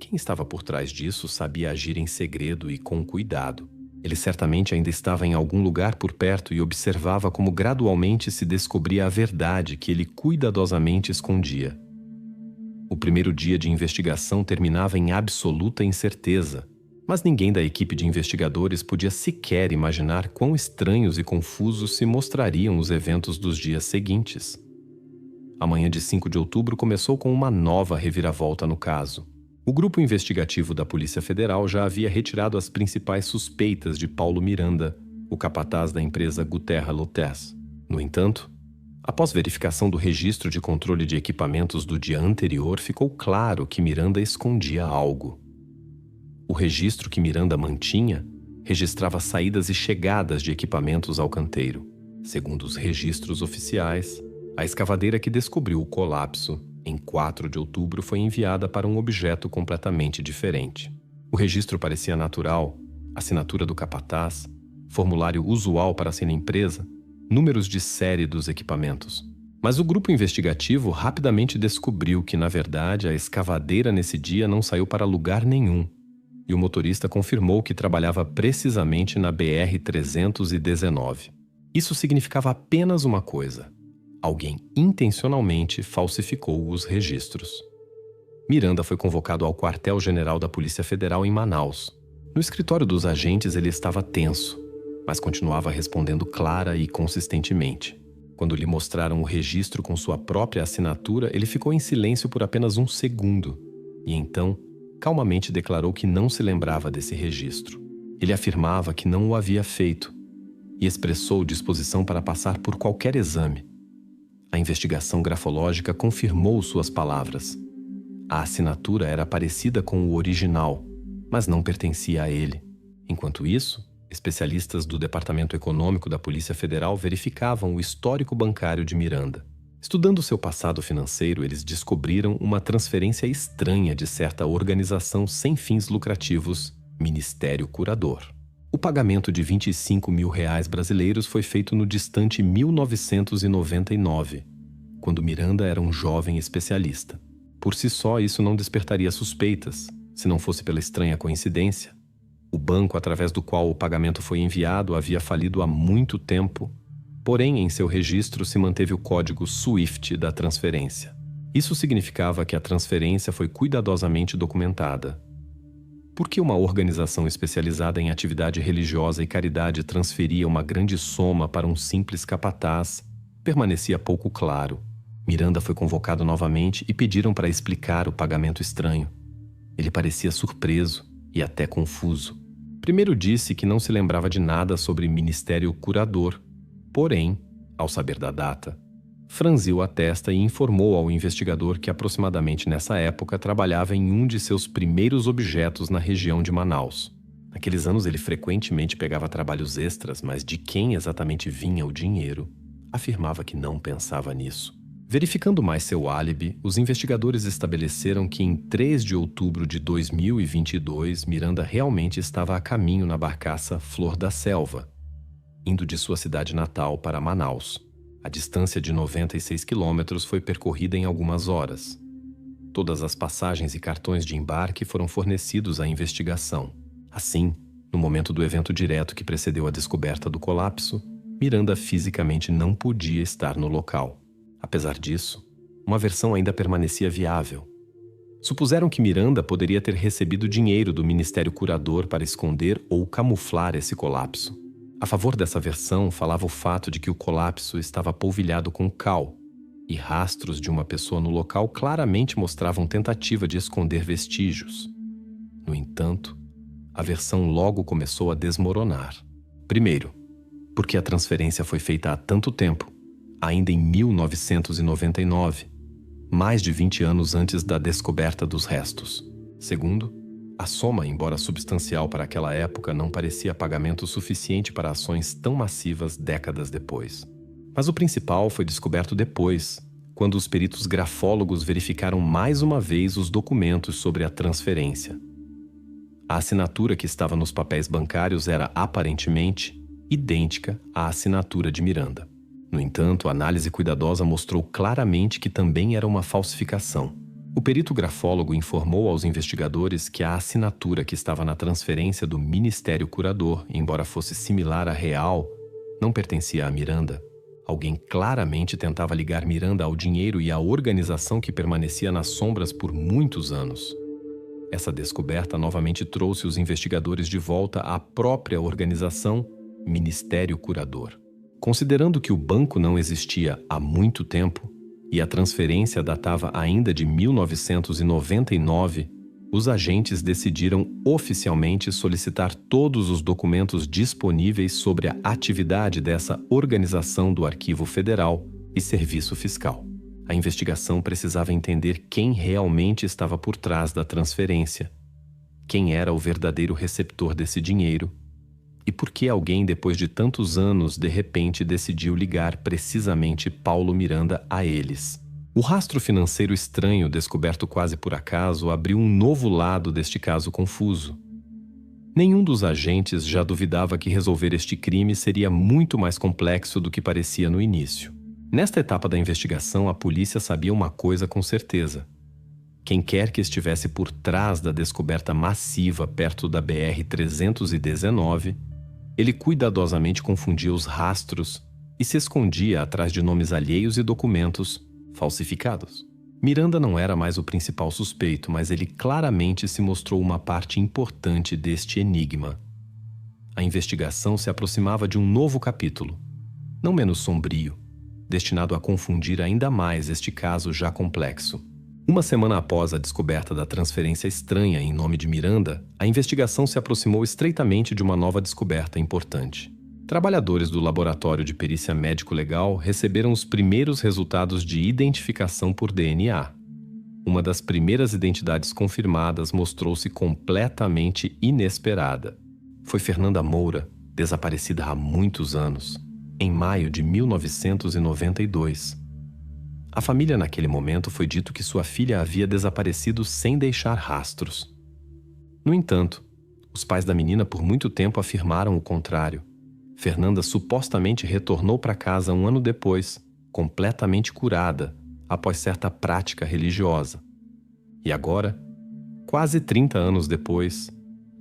Quem estava por trás disso sabia agir em segredo e com cuidado. Ele certamente ainda estava em algum lugar por perto e observava como gradualmente se descobria a verdade que ele cuidadosamente escondia. O primeiro dia de investigação terminava em absoluta incerteza, mas ninguém da equipe de investigadores podia sequer imaginar quão estranhos e confusos se mostrariam os eventos dos dias seguintes. A manhã de 5 de outubro começou com uma nova reviravolta no caso. O grupo investigativo da Polícia Federal já havia retirado as principais suspeitas de Paulo Miranda, o capataz da empresa Guterra Lotez. No entanto, após verificação do registro de controle de equipamentos do dia anterior, ficou claro que Miranda escondia algo. O registro que Miranda mantinha registrava saídas e chegadas de equipamentos ao canteiro. Segundo os registros oficiais, a escavadeira que descobriu o colapso em 4 de outubro foi enviada para um objeto completamente diferente. O registro parecia natural, assinatura do capataz, formulário usual para ser empresa, números de série dos equipamentos. Mas o grupo investigativo rapidamente descobriu que, na verdade, a escavadeira nesse dia não saiu para lugar nenhum, e o motorista confirmou que trabalhava precisamente na BR-319. Isso significava apenas uma coisa: alguém intencionalmente falsificou os registros. Miranda foi convocado ao quartel-general da Polícia Federal em Manaus. No escritório dos agentes ele estava tenso, mas continuava respondendo clara e consistentemente. Quando lhe mostraram o registro com sua própria assinatura, ele ficou em silêncio por apenas um segundo, e então, calmamente declarou que não se lembrava desse registro. Ele afirmava que não o havia feito, e expressou disposição para passar por qualquer exame. A investigação grafológica confirmou suas palavras. A assinatura era parecida com o original, mas não pertencia a ele. Enquanto isso, especialistas do Departamento Econômico da Polícia Federal verificavam o histórico bancário de Miranda. Estudando seu passado financeiro, eles descobriram uma transferência estranha de certa organização sem fins lucrativos, Ministério Curador. O pagamento de R$25 mil brasileiros foi feito no distante 1999, quando Miranda era um jovem especialista. Por si só, isso não despertaria suspeitas, se não fosse pela estranha coincidência. O banco através do qual o pagamento foi enviado havia falido há muito tempo, porém em seu registro se manteve o código SWIFT da transferência. Isso significava que a transferência foi cuidadosamente documentada. Por que uma organização especializada em atividade religiosa e caridade transferia uma grande soma para um simples capataz, permanecia pouco claro. Miranda foi convocado novamente e pediram para explicar o pagamento estranho. Ele parecia surpreso e até confuso. Primeiro disse que não se lembrava de nada sobre Ministério Curador, porém, ao saber da data, franziu a testa e informou ao investigador que aproximadamente nessa época trabalhava em um de seus primeiros objetos na região de Manaus. Naqueles anos ele frequentemente pegava trabalhos extras, mas de quem exatamente vinha o dinheiro, afirmava que não pensava nisso. Verificando mais seu álibi, os investigadores estabeleceram que em 3 de outubro de 2022, Miranda realmente estava a caminho na barcaça Flor da Selva, indo de sua cidade natal para Manaus. A distância de 96 quilômetros foi percorrida em algumas horas. Todas as passagens e cartões de embarque foram fornecidos à investigação. Assim, no momento do evento direto que precedeu a descoberta do colapso, Miranda fisicamente não podia estar no local. Apesar disso, uma versão ainda permanecia viável. Supuseram que Miranda poderia ter recebido dinheiro do Ministério Curador para esconder ou camuflar esse colapso. A favor dessa versão falava o fato de que o colapso estava polvilhado com cal, e rastros de uma pessoa no local claramente mostravam tentativa de esconder vestígios. No entanto, a versão logo começou a desmoronar. Primeiro, porque a transferência foi feita há tanto tempo, ainda em 1999, mais de 20 anos antes da descoberta dos restos. Segundo, a soma, embora substancial para aquela época, não parecia pagamento suficiente para ações tão massivas décadas depois. Mas o principal foi descoberto depois, quando os peritos grafólogos verificaram mais uma vez os documentos sobre a transferência. A assinatura que estava nos papéis bancários era, aparentemente, idêntica à assinatura de Miranda. No entanto, a análise cuidadosa mostrou claramente que também era uma falsificação. O perito grafólogo informou aos investigadores que a assinatura que estava na transferência do Ministério Curador, embora fosse similar à real, não pertencia a Miranda. Alguém claramente tentava ligar Miranda ao dinheiro e à organização que permanecia nas sombras por muitos anos. Essa descoberta novamente trouxe os investigadores de volta à própria organização Ministério Curador. Considerando que o banco não existia há muito tempo e a transferência datava ainda de 1999, os agentes decidiram oficialmente solicitar todos os documentos disponíveis sobre a atividade dessa organização do Arquivo Federal e Serviço Fiscal. A investigação precisava entender quem realmente estava por trás da transferência, quem era o verdadeiro receptor desse dinheiro e por que alguém, depois de tantos anos, de repente decidiu ligar precisamente Paulo Miranda a eles. O rastro financeiro estranho, descoberto quase por acaso, abriu um novo lado deste caso confuso. Nenhum dos agentes já duvidava que resolver este crime seria muito mais complexo do que parecia no início. Nesta etapa da investigação, a polícia sabia uma coisa com certeza. Quem quer que estivesse por trás da descoberta massiva perto da BR-319, ele cuidadosamente confundia os rastros e se escondia atrás de nomes alheios e documentos falsificados. Miranda não era mais o principal suspeito, mas ele claramente se mostrou uma parte importante deste enigma. A investigação se aproximava de um novo capítulo, não menos sombrio, destinado a confundir ainda mais este caso já complexo. Uma semana após a descoberta da transferência estranha em nome de Miranda, a investigação se aproximou estreitamente de uma nova descoberta importante. Trabalhadores do Laboratório de Perícia Médico-Legal receberam os primeiros resultados de identificação por DNA. Uma das primeiras identidades confirmadas mostrou-se completamente inesperada. Foi Fernanda Moura, desaparecida há muitos anos, em maio de 1992. A família naquele momento foi dito que sua filha havia desaparecido sem deixar rastros. No entanto, os pais da menina por muito tempo afirmaram o contrário. Fernanda supostamente retornou para casa um ano depois, completamente curada, após certa prática religiosa. E agora, quase 30 anos depois,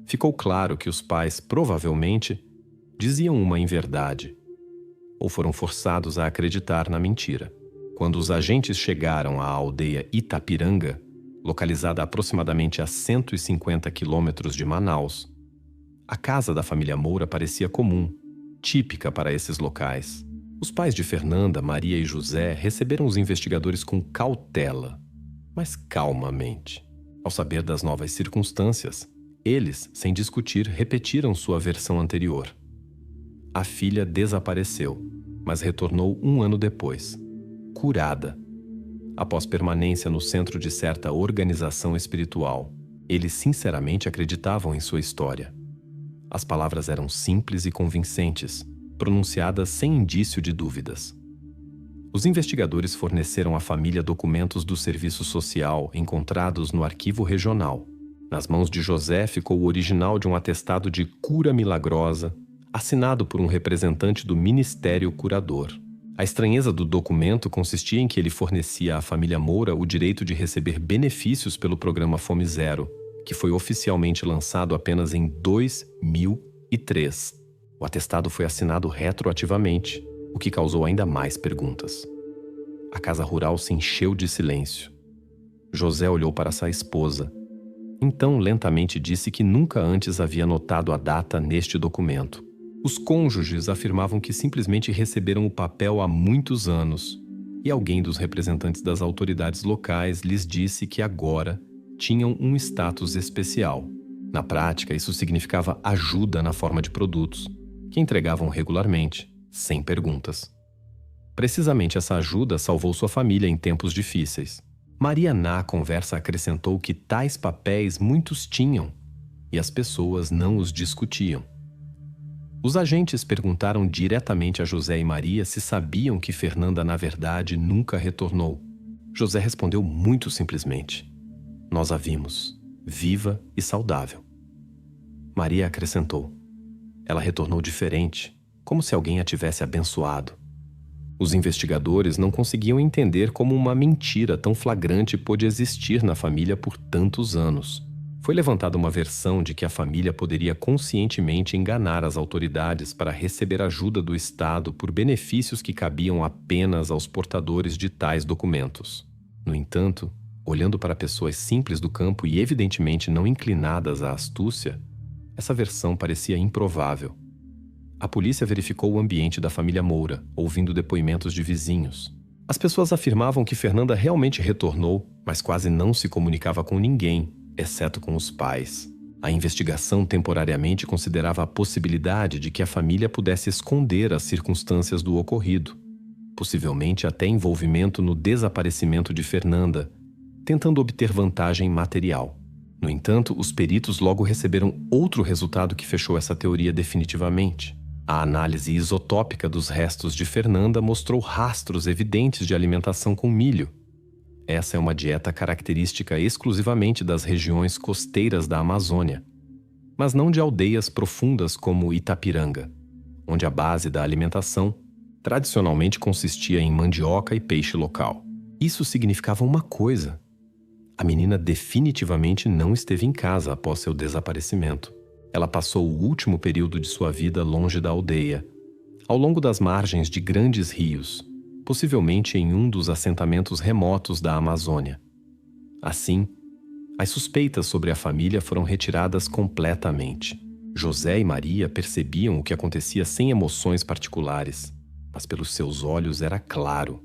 ficou claro que os pais provavelmente diziam uma inverdade, ou foram forçados a acreditar na mentira. Quando os agentes chegaram à aldeia Itapiranga, localizada aproximadamente a 150 quilômetros de Manaus, a casa da família Moura parecia comum, típica para esses locais. Os pais de Fernanda, Maria e José receberam os investigadores com cautela, mas calmamente. Ao saber das novas circunstâncias, eles, sem discutir, repetiram sua versão anterior. A filha desapareceu, mas retornou um ano depois. curada. Após permanência no centro de certa organização espiritual, eles sinceramente acreditavam em sua história. As palavras eram simples e convincentes, pronunciadas sem indício de dúvidas. Os investigadores forneceram à família documentos do serviço social encontrados no arquivo regional. Nas mãos de José ficou o original de um atestado de cura milagrosa, assinado por um representante do Ministério Curador. A estranheza do documento consistia em que ele fornecia à família Moura o direito de receber benefícios pelo programa Fome Zero, que foi oficialmente lançado apenas em 2003. O atestado foi assinado retroativamente, o que causou ainda mais perguntas. A casa rural se encheu de silêncio. José olhou para sua esposa. Então lentamente disse que nunca antes havia notado a data neste documento. Os cônjuges afirmavam que simplesmente receberam o papel há muitos anos, e alguém dos representantes das autoridades locais lhes disse que agora tinham um status especial. Na prática, isso significava ajuda na forma de produtos, que entregavam regularmente, sem perguntas. Precisamente essa ajuda salvou sua família em tempos difíceis. Maria na conversa acrescentou que tais papéis muitos tinham, e as pessoas não os discutiam. Os agentes perguntaram diretamente a José e Maria se sabiam que Fernanda, na verdade, nunca retornou. José respondeu muito simplesmente: "Nós a vimos, viva e saudável." Maria acrescentou: "Ela retornou diferente, como se alguém a tivesse abençoado." Os investigadores não conseguiam entender como uma mentira tão flagrante pôde existir na família por tantos anos. Foi levantada uma versão de que a família poderia conscientemente enganar as autoridades para receber ajuda do Estado por benefícios que cabiam apenas aos portadores de tais documentos. No entanto, olhando para pessoas simples do campo e evidentemente não inclinadas à astúcia, essa versão parecia improvável. A polícia verificou o ambiente da família Moura, ouvindo depoimentos de vizinhos. As pessoas afirmavam que Fernanda realmente retornou, mas quase não se comunicava com ninguém, exceto com os pais. A investigação temporariamente considerava a possibilidade de que a família pudesse esconder as circunstâncias do ocorrido, possivelmente até envolvimento no desaparecimento de Fernanda, tentando obter vantagem material. No entanto, os peritos logo receberam outro resultado que fechou essa teoria definitivamente. A análise isotópica dos restos de Fernanda mostrou rastros evidentes de alimentação com milho. Essa é uma dieta característica exclusivamente das regiões costeiras da Amazônia, mas não de aldeias profundas como Itapiranga, onde a base da alimentação tradicionalmente consistia em mandioca e peixe local. Isso significava uma coisa: a menina definitivamente não esteve em casa após seu desaparecimento. Ela passou o último período de sua vida longe da aldeia, ao longo das margens de grandes rios, possivelmente em um dos assentamentos remotos da Amazônia. Assim, as suspeitas sobre a família foram retiradas completamente. José e Maria percebiam o que acontecia sem emoções particulares, mas pelos seus olhos era claro.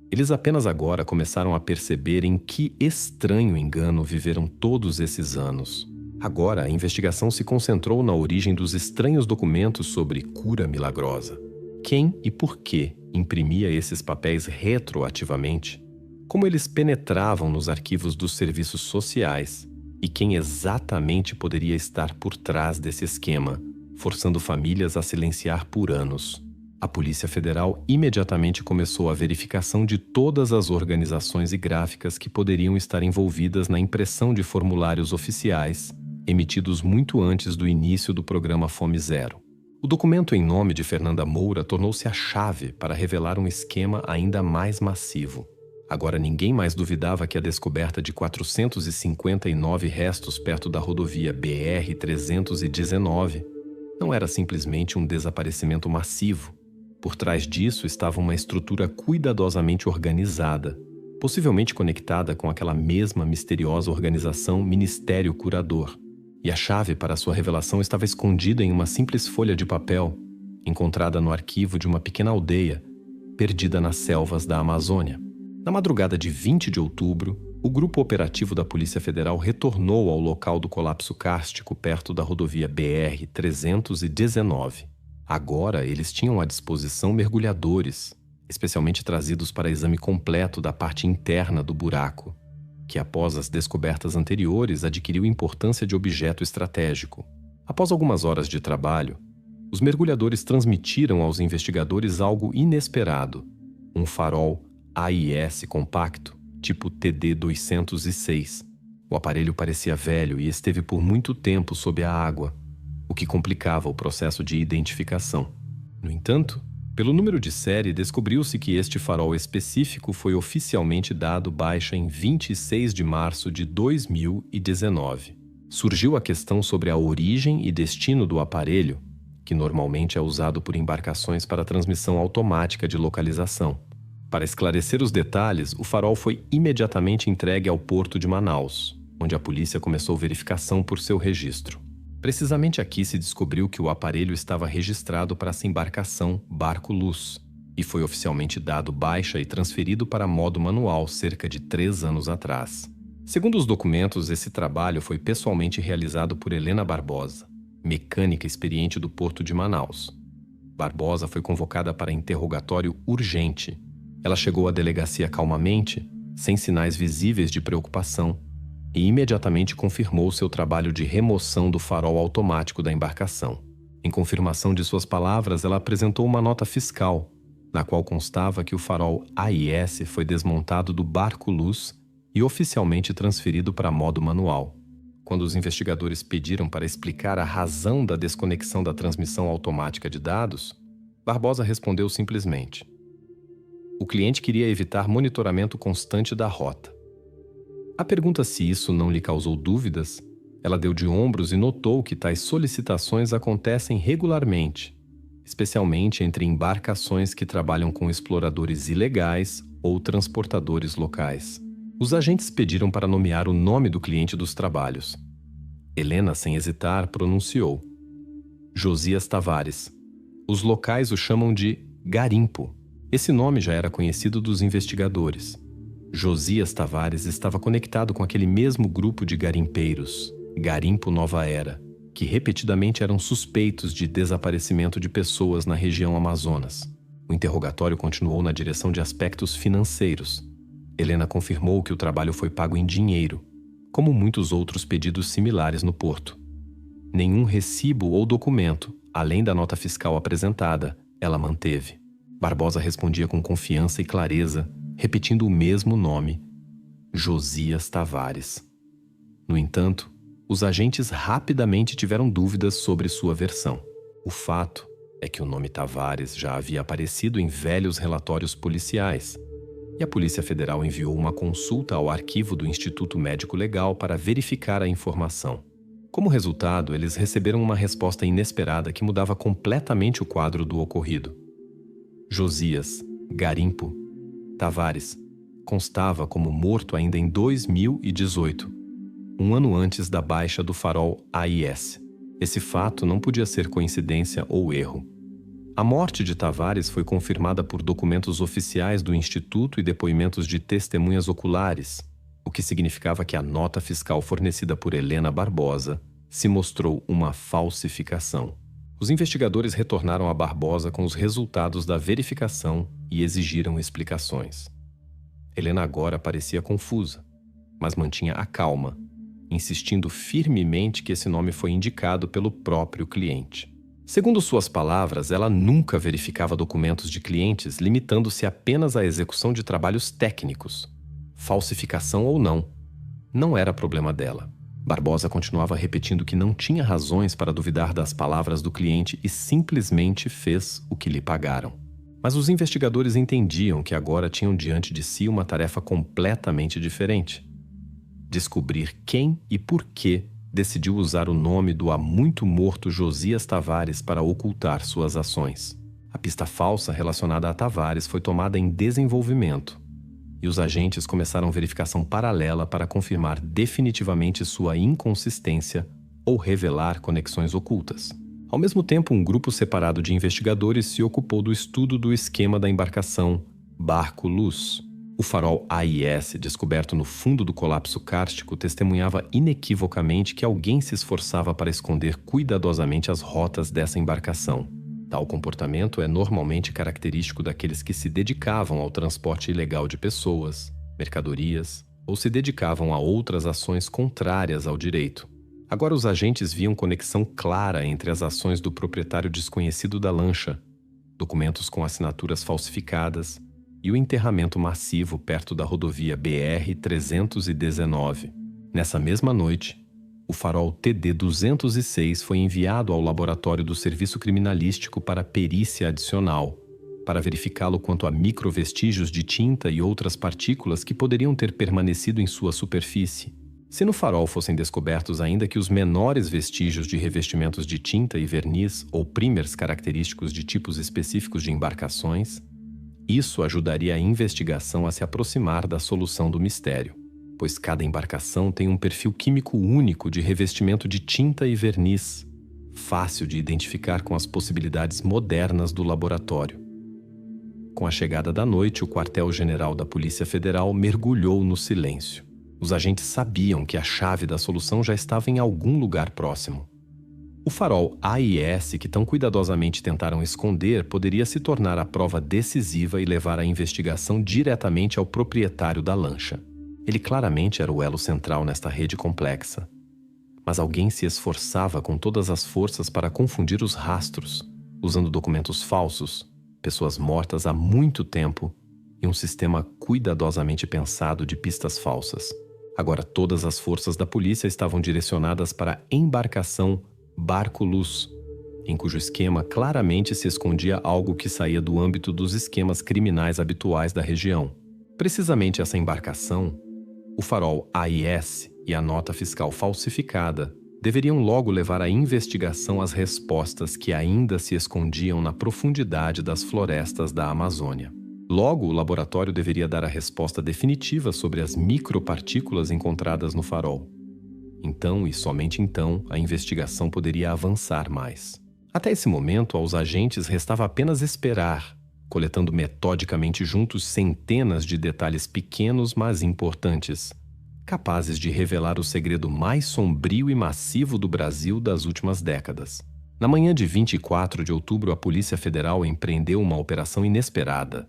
Eles apenas agora começaram a perceber em que estranho engano viveram todos esses anos. Agora, a investigação se concentrou na origem dos estranhos documentos sobre cura milagrosa. Quem e por que imprimia esses papéis retroativamente? Como eles penetravam nos arquivos dos serviços sociais? E quem exatamente poderia estar por trás desse esquema, forçando famílias a silenciar por anos? A Polícia Federal imediatamente começou a verificação de todas as organizações e gráficas que poderiam estar envolvidas na impressão de formulários oficiais, emitidos muito antes do início do programa Fome Zero. O documento em nome de Fernanda Moura tornou-se a chave para revelar um esquema ainda mais massivo. Agora ninguém mais duvidava que a descoberta de 459 restos perto da rodovia BR-319 não era simplesmente um desaparecimento massivo. Por trás disso estava uma estrutura cuidadosamente organizada, possivelmente conectada com aquela mesma misteriosa organização Ministério Curador. E a chave para sua revelação estava escondida em uma simples folha de papel, encontrada no arquivo de uma pequena aldeia, perdida nas selvas da Amazônia. Na madrugada de 20 de outubro, o grupo operativo da Polícia Federal retornou ao local do colapso kárstico perto da rodovia BR-319. Agora, eles tinham à disposição mergulhadores, especialmente trazidos para exame completo da parte interna do buraco, que após as descobertas anteriores adquiriu importância de objeto estratégico. Após algumas horas de trabalho, os mergulhadores transmitiram aos investigadores algo inesperado: um farol AIS compacto, tipo TD-206. O aparelho parecia velho e esteve por muito tempo sob a água, o que complicava o processo de identificação. No entanto, pelo número de série, descobriu-se que este farol específico foi oficialmente dado baixa em 26 de março de 2019. Surgiu a questão sobre a origem e destino do aparelho, que normalmente é usado por embarcações para transmissão automática de localização. Para esclarecer os detalhes, o farol foi imediatamente entregue ao porto de Manaus, onde a polícia começou verificação por seu registro. Precisamente aqui se descobriu que o aparelho estava registrado para essa embarcação Barco Luz e foi oficialmente dado baixa e transferido para modo manual cerca de 3 anos atrás. Segundo os documentos, esse trabalho foi pessoalmente realizado por Helena Barbosa, mecânica experiente do Porto de Manaus. Barbosa foi convocada para interrogatório urgente. Ela chegou à delegacia calmamente, sem sinais visíveis de preocupação, e imediatamente confirmou seu trabalho de remoção do farol automático da embarcação. Em confirmação de suas palavras, ela apresentou uma nota fiscal, na qual constava que o farol AIS foi desmontado do Barco Luz e oficialmente transferido para modo manual. Quando os investigadores pediram para explicar a razão da desconexão da transmissão automática de dados, Barbosa respondeu simplesmente: o cliente queria evitar monitoramento constante da rota. À pergunta se isso não lhe causou dúvidas, ela deu de ombros e notou que tais solicitações acontecem regularmente, especialmente entre embarcações que trabalham com exploradores ilegais ou transportadores locais. Os agentes pediram para nomear o nome do cliente dos trabalhos. Helena, sem hesitar, pronunciou: Josias Tavares. Os locais o chamam de Garimpo. Esse nome já era conhecido dos investigadores. Josias Tavares estava conectado com aquele mesmo grupo de garimpeiros, Garimpo Nova Era, que repetidamente eram suspeitos de desaparecimento de pessoas na região Amazonas. O interrogatório continuou na direção de aspectos financeiros. Helena confirmou que o trabalho foi pago em dinheiro, como muitos outros pedidos similares no porto. Nenhum recibo ou documento, além da nota fiscal apresentada, ela manteve. Barbosa respondia com confiança e clareza, repetindo o mesmo nome: Josias Tavares. No entanto, os agentes rapidamente tiveram dúvidas sobre sua versão. O fato é que o nome Tavares já havia aparecido em velhos relatórios policiais, e a Polícia Federal enviou uma consulta ao arquivo do Instituto Médico Legal para verificar a informação. Como resultado, eles receberam uma resposta inesperada que mudava completamente o quadro do ocorrido. Josias Garimpo Tavares constava como morto ainda em 2018, um ano antes da baixa do farol AIS. Esse fato não podia ser coincidência ou erro. A morte de Tavares foi confirmada por documentos oficiais do Instituto e depoimentos de testemunhas oculares, o que significava que a nota fiscal fornecida por Helena Barbosa se mostrou uma falsificação. Os investigadores retornaram a Barbosa com os resultados da verificação e exigiram explicações. Helena agora parecia confusa, mas mantinha a calma, insistindo firmemente que esse nome foi indicado pelo próprio cliente. Segundo suas palavras, ela nunca verificava documentos de clientes, limitando-se apenas à execução de trabalhos técnicos. Falsificação ou não era problema dela. Barbosa continuava repetindo que não tinha razões para duvidar das palavras do cliente e simplesmente fez o que lhe pagaram. Mas os investigadores entendiam que agora tinham diante de si uma tarefa completamente diferente: descobrir quem e por que decidiu usar o nome do há muito morto Josias Tavares para ocultar suas ações. A pista falsa relacionada a Tavares foi tomada em desenvolvimento, e os agentes começaram verificação paralela para confirmar definitivamente sua inconsistência ou revelar conexões ocultas. Ao mesmo tempo, um grupo separado de investigadores se ocupou do estudo do esquema da embarcação Barco Luz. O farol AIS, descoberto no fundo do colapso kárstico, testemunhava inequivocamente que alguém se esforçava para esconder cuidadosamente as rotas dessa embarcação. Tal comportamento é normalmente característico daqueles que se dedicavam ao transporte ilegal de pessoas, mercadorias ou se dedicavam a outras ações contrárias ao direito. Agora os agentes viam conexão clara entre as ações do proprietário desconhecido da lancha, documentos com assinaturas falsificadas e o enterramento massivo perto da rodovia BR-319. Nessa mesma noite, o farol TD-206 foi enviado ao laboratório do Serviço Criminalístico para perícia adicional, para verificá-lo quanto a microvestígios de tinta e outras partículas que poderiam ter permanecido em sua superfície. Se no farol fossem descobertos ainda que os menores vestígios de revestimentos de tinta e verniz ou primers característicos de tipos específicos de embarcações, isso ajudaria a investigação a se aproximar da solução do mistério, pois cada embarcação tem um perfil químico único de revestimento de tinta e verniz, fácil de identificar com as possibilidades modernas do laboratório. Com a chegada da noite, o quartel-general da Polícia Federal mergulhou no silêncio. Os agentes sabiam que a chave da solução já estava em algum lugar próximo. O farol AIS, que tão cuidadosamente tentaram esconder, poderia se tornar a prova decisiva e levar a investigação diretamente ao proprietário da lancha. Ele claramente era o elo central nesta rede complexa. Mas alguém se esforçava com todas as forças para confundir os rastros, usando documentos falsos, pessoas mortas há muito tempo e um sistema cuidadosamente pensado de pistas falsas. Agora todas as forças da polícia estavam direcionadas para a embarcação Barco Luz, em cujo esquema claramente se escondia algo que saía do âmbito dos esquemas criminais habituais da região. Precisamente essa embarcação, o farol AIS e a nota fiscal falsificada deveriam logo levar à investigação as respostas que ainda se escondiam na profundidade das florestas da Amazônia. Logo, o laboratório deveria dar a resposta definitiva sobre as micropartículas encontradas no farol. Então, e somente então, a investigação poderia avançar mais. Até esse momento, aos agentes restava apenas esperar, coletando metodicamente juntos centenas de detalhes pequenos, mas importantes, capazes de revelar o segredo mais sombrio e massivo do Brasil das últimas décadas. Na manhã de 24 de outubro, a Polícia Federal empreendeu uma operação inesperada.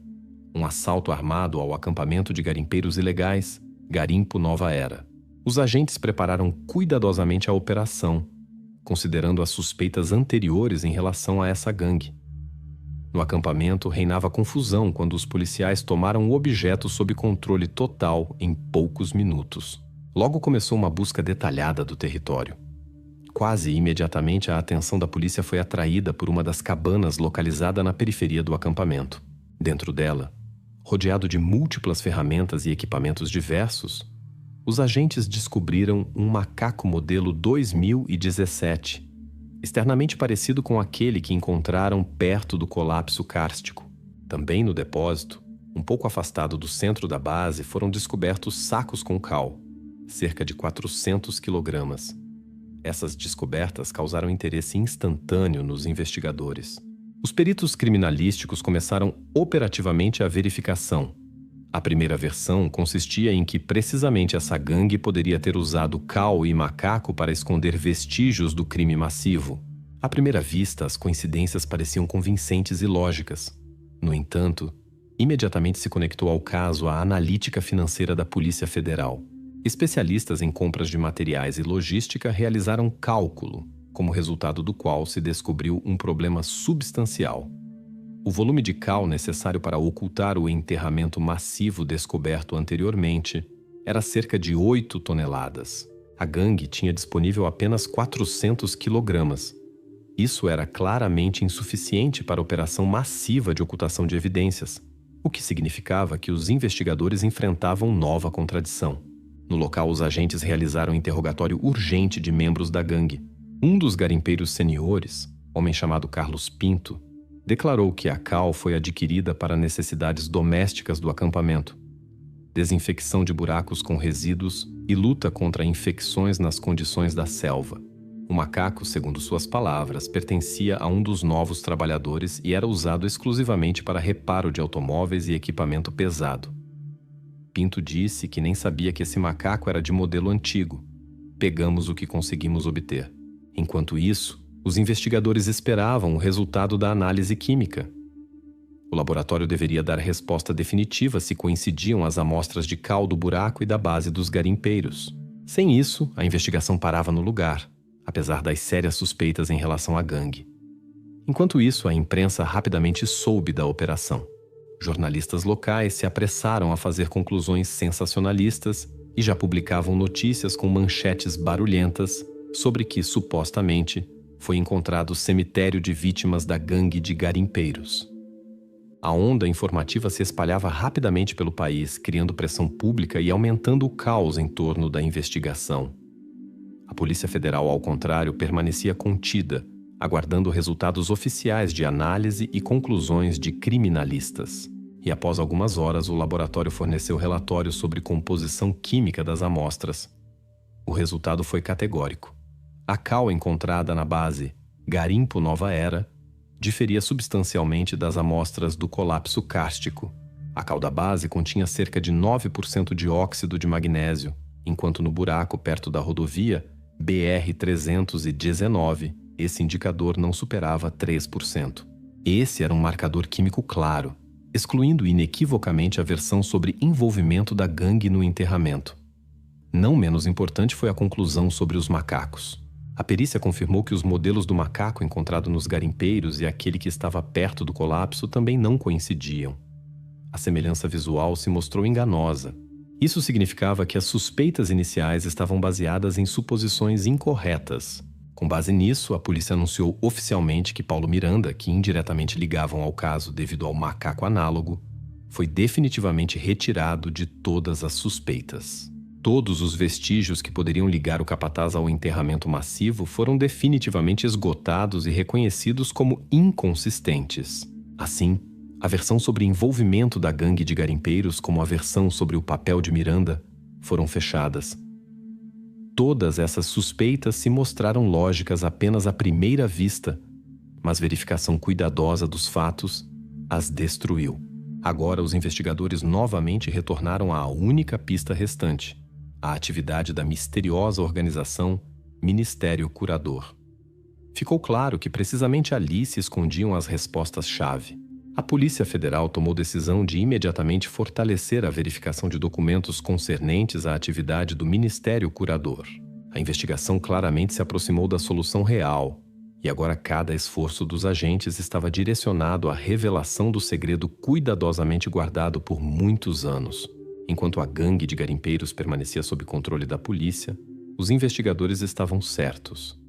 Um assalto armado ao acampamento de garimpeiros ilegais, Garimpo Nova Era. Os agentes prepararam cuidadosamente a operação, considerando as suspeitas anteriores em relação a essa gangue. No acampamento reinava confusão quando os policiais tomaram o objeto sob controle total em poucos minutos. Logo começou uma busca detalhada do território. Quase imediatamente a atenção da polícia foi atraída por uma das cabanas localizada na periferia do acampamento. Dentro dela, rodeado de múltiplas ferramentas e equipamentos diversos, os agentes descobriram um macaco modelo 2017, externamente parecido com aquele que encontraram perto do colapso kárstico. Também no depósito, um pouco afastado do centro da base, foram descobertos sacos com cal, cerca de 400 quilogramas. Essas descobertas causaram interesse instantâneo nos investigadores. Os peritos criminalísticos começaram operativamente a verificação. A primeira versão consistia em que precisamente essa gangue poderia ter usado cal e macaco para esconder vestígios do crime massivo. À primeira vista, as coincidências pareciam convincentes e lógicas. No entanto, imediatamente se conectou ao caso a analítica financeira da Polícia Federal. Especialistas em compras de materiais e logística realizaram cálculo, como resultado do qual se descobriu um problema substancial. O volume de cal necessário para ocultar o enterramento massivo descoberto anteriormente era cerca de 8 toneladas. A gangue tinha disponível apenas 400 quilogramas. Isso era claramente insuficiente para a operação massiva de ocultação de evidências, o que significava que os investigadores enfrentavam nova contradição. No local, os agentes realizaram um interrogatório urgente de membros da gangue. Um dos garimpeiros seniores, homem chamado Carlos Pinto, declarou que a cal foi adquirida para necessidades domésticas do acampamento, desinfecção de buracos com resíduos e luta contra infecções nas condições da selva. O macaco, segundo suas palavras, pertencia a um dos novos trabalhadores e era usado exclusivamente para reparo de automóveis e equipamento pesado. Pinto disse que nem sabia que esse macaco era de modelo antigo. Pegamos o que conseguimos obter. Enquanto isso, Os investigadores esperavam o resultado da análise química. O laboratório deveria dar resposta definitiva se coincidiam as amostras de cal do buraco e da base dos garimpeiros. Sem isso, a investigação parava no lugar, apesar das sérias suspeitas em relação à gangue. Enquanto isso, a imprensa rapidamente soube da operação. Jornalistas locais se apressaram a fazer conclusões sensacionalistas e já publicavam notícias com manchetes barulhentas sobre que, supostamente, foi encontrado o cemitério de vítimas da gangue de garimpeiros. A onda informativa se espalhava rapidamente pelo país, criando pressão pública e aumentando o caos em torno da investigação. A Polícia Federal, ao contrário, permanecia contida, aguardando resultados oficiais de análise e conclusões de criminalistas. E após algumas horas, o laboratório forneceu relatórios sobre composição química das amostras. O resultado foi categórico. A cal encontrada na base Garimpo Nova Era diferia substancialmente das amostras do colapso kárstico. A cal da base continha cerca de 9% de óxido de magnésio, enquanto no buraco perto da rodovia BR-319, esse indicador não superava 3%. Esse era um marcador químico claro, excluindo inequivocamente a versão sobre envolvimento da gangue no enterramento. Não menos importante foi a conclusão sobre os macacos. A perícia confirmou que os modelos do macaco encontrado nos garimpeiros e aquele que estava perto do colapso também não coincidiam. A semelhança visual se mostrou enganosa. Isso significava que as suspeitas iniciais estavam baseadas em suposições incorretas. Com base nisso, a polícia anunciou oficialmente que Paulo Miranda, que indiretamente ligavam ao caso devido ao macaco análogo, foi definitivamente retirado de todas as suspeitas. Todos os vestígios que poderiam ligar o capataz ao enterramento massivo foram definitivamente esgotados e reconhecidos como inconsistentes. Assim, a versão sobre envolvimento da gangue de garimpeiros como a versão sobre o papel de Miranda foram fechadas. Todas essas suspeitas se mostraram lógicas apenas à primeira vista, mas verificação cuidadosa dos fatos as destruiu. Agora os investigadores novamente retornaram à única pista restante, a atividade da misteriosa organização Ministério Curador. Ficou claro que precisamente ali se escondiam as respostas-chave. A Polícia Federal tomou decisão de imediatamente fortalecer a verificação de documentos concernentes à atividade do Ministério Curador. A investigação claramente se aproximou da solução real, e agora cada esforço dos agentes estava direcionado à revelação do segredo cuidadosamente guardado por muitos anos. Enquanto a gangue de garimpeiros permanecia sob controle da polícia, os investigadores estavam certos.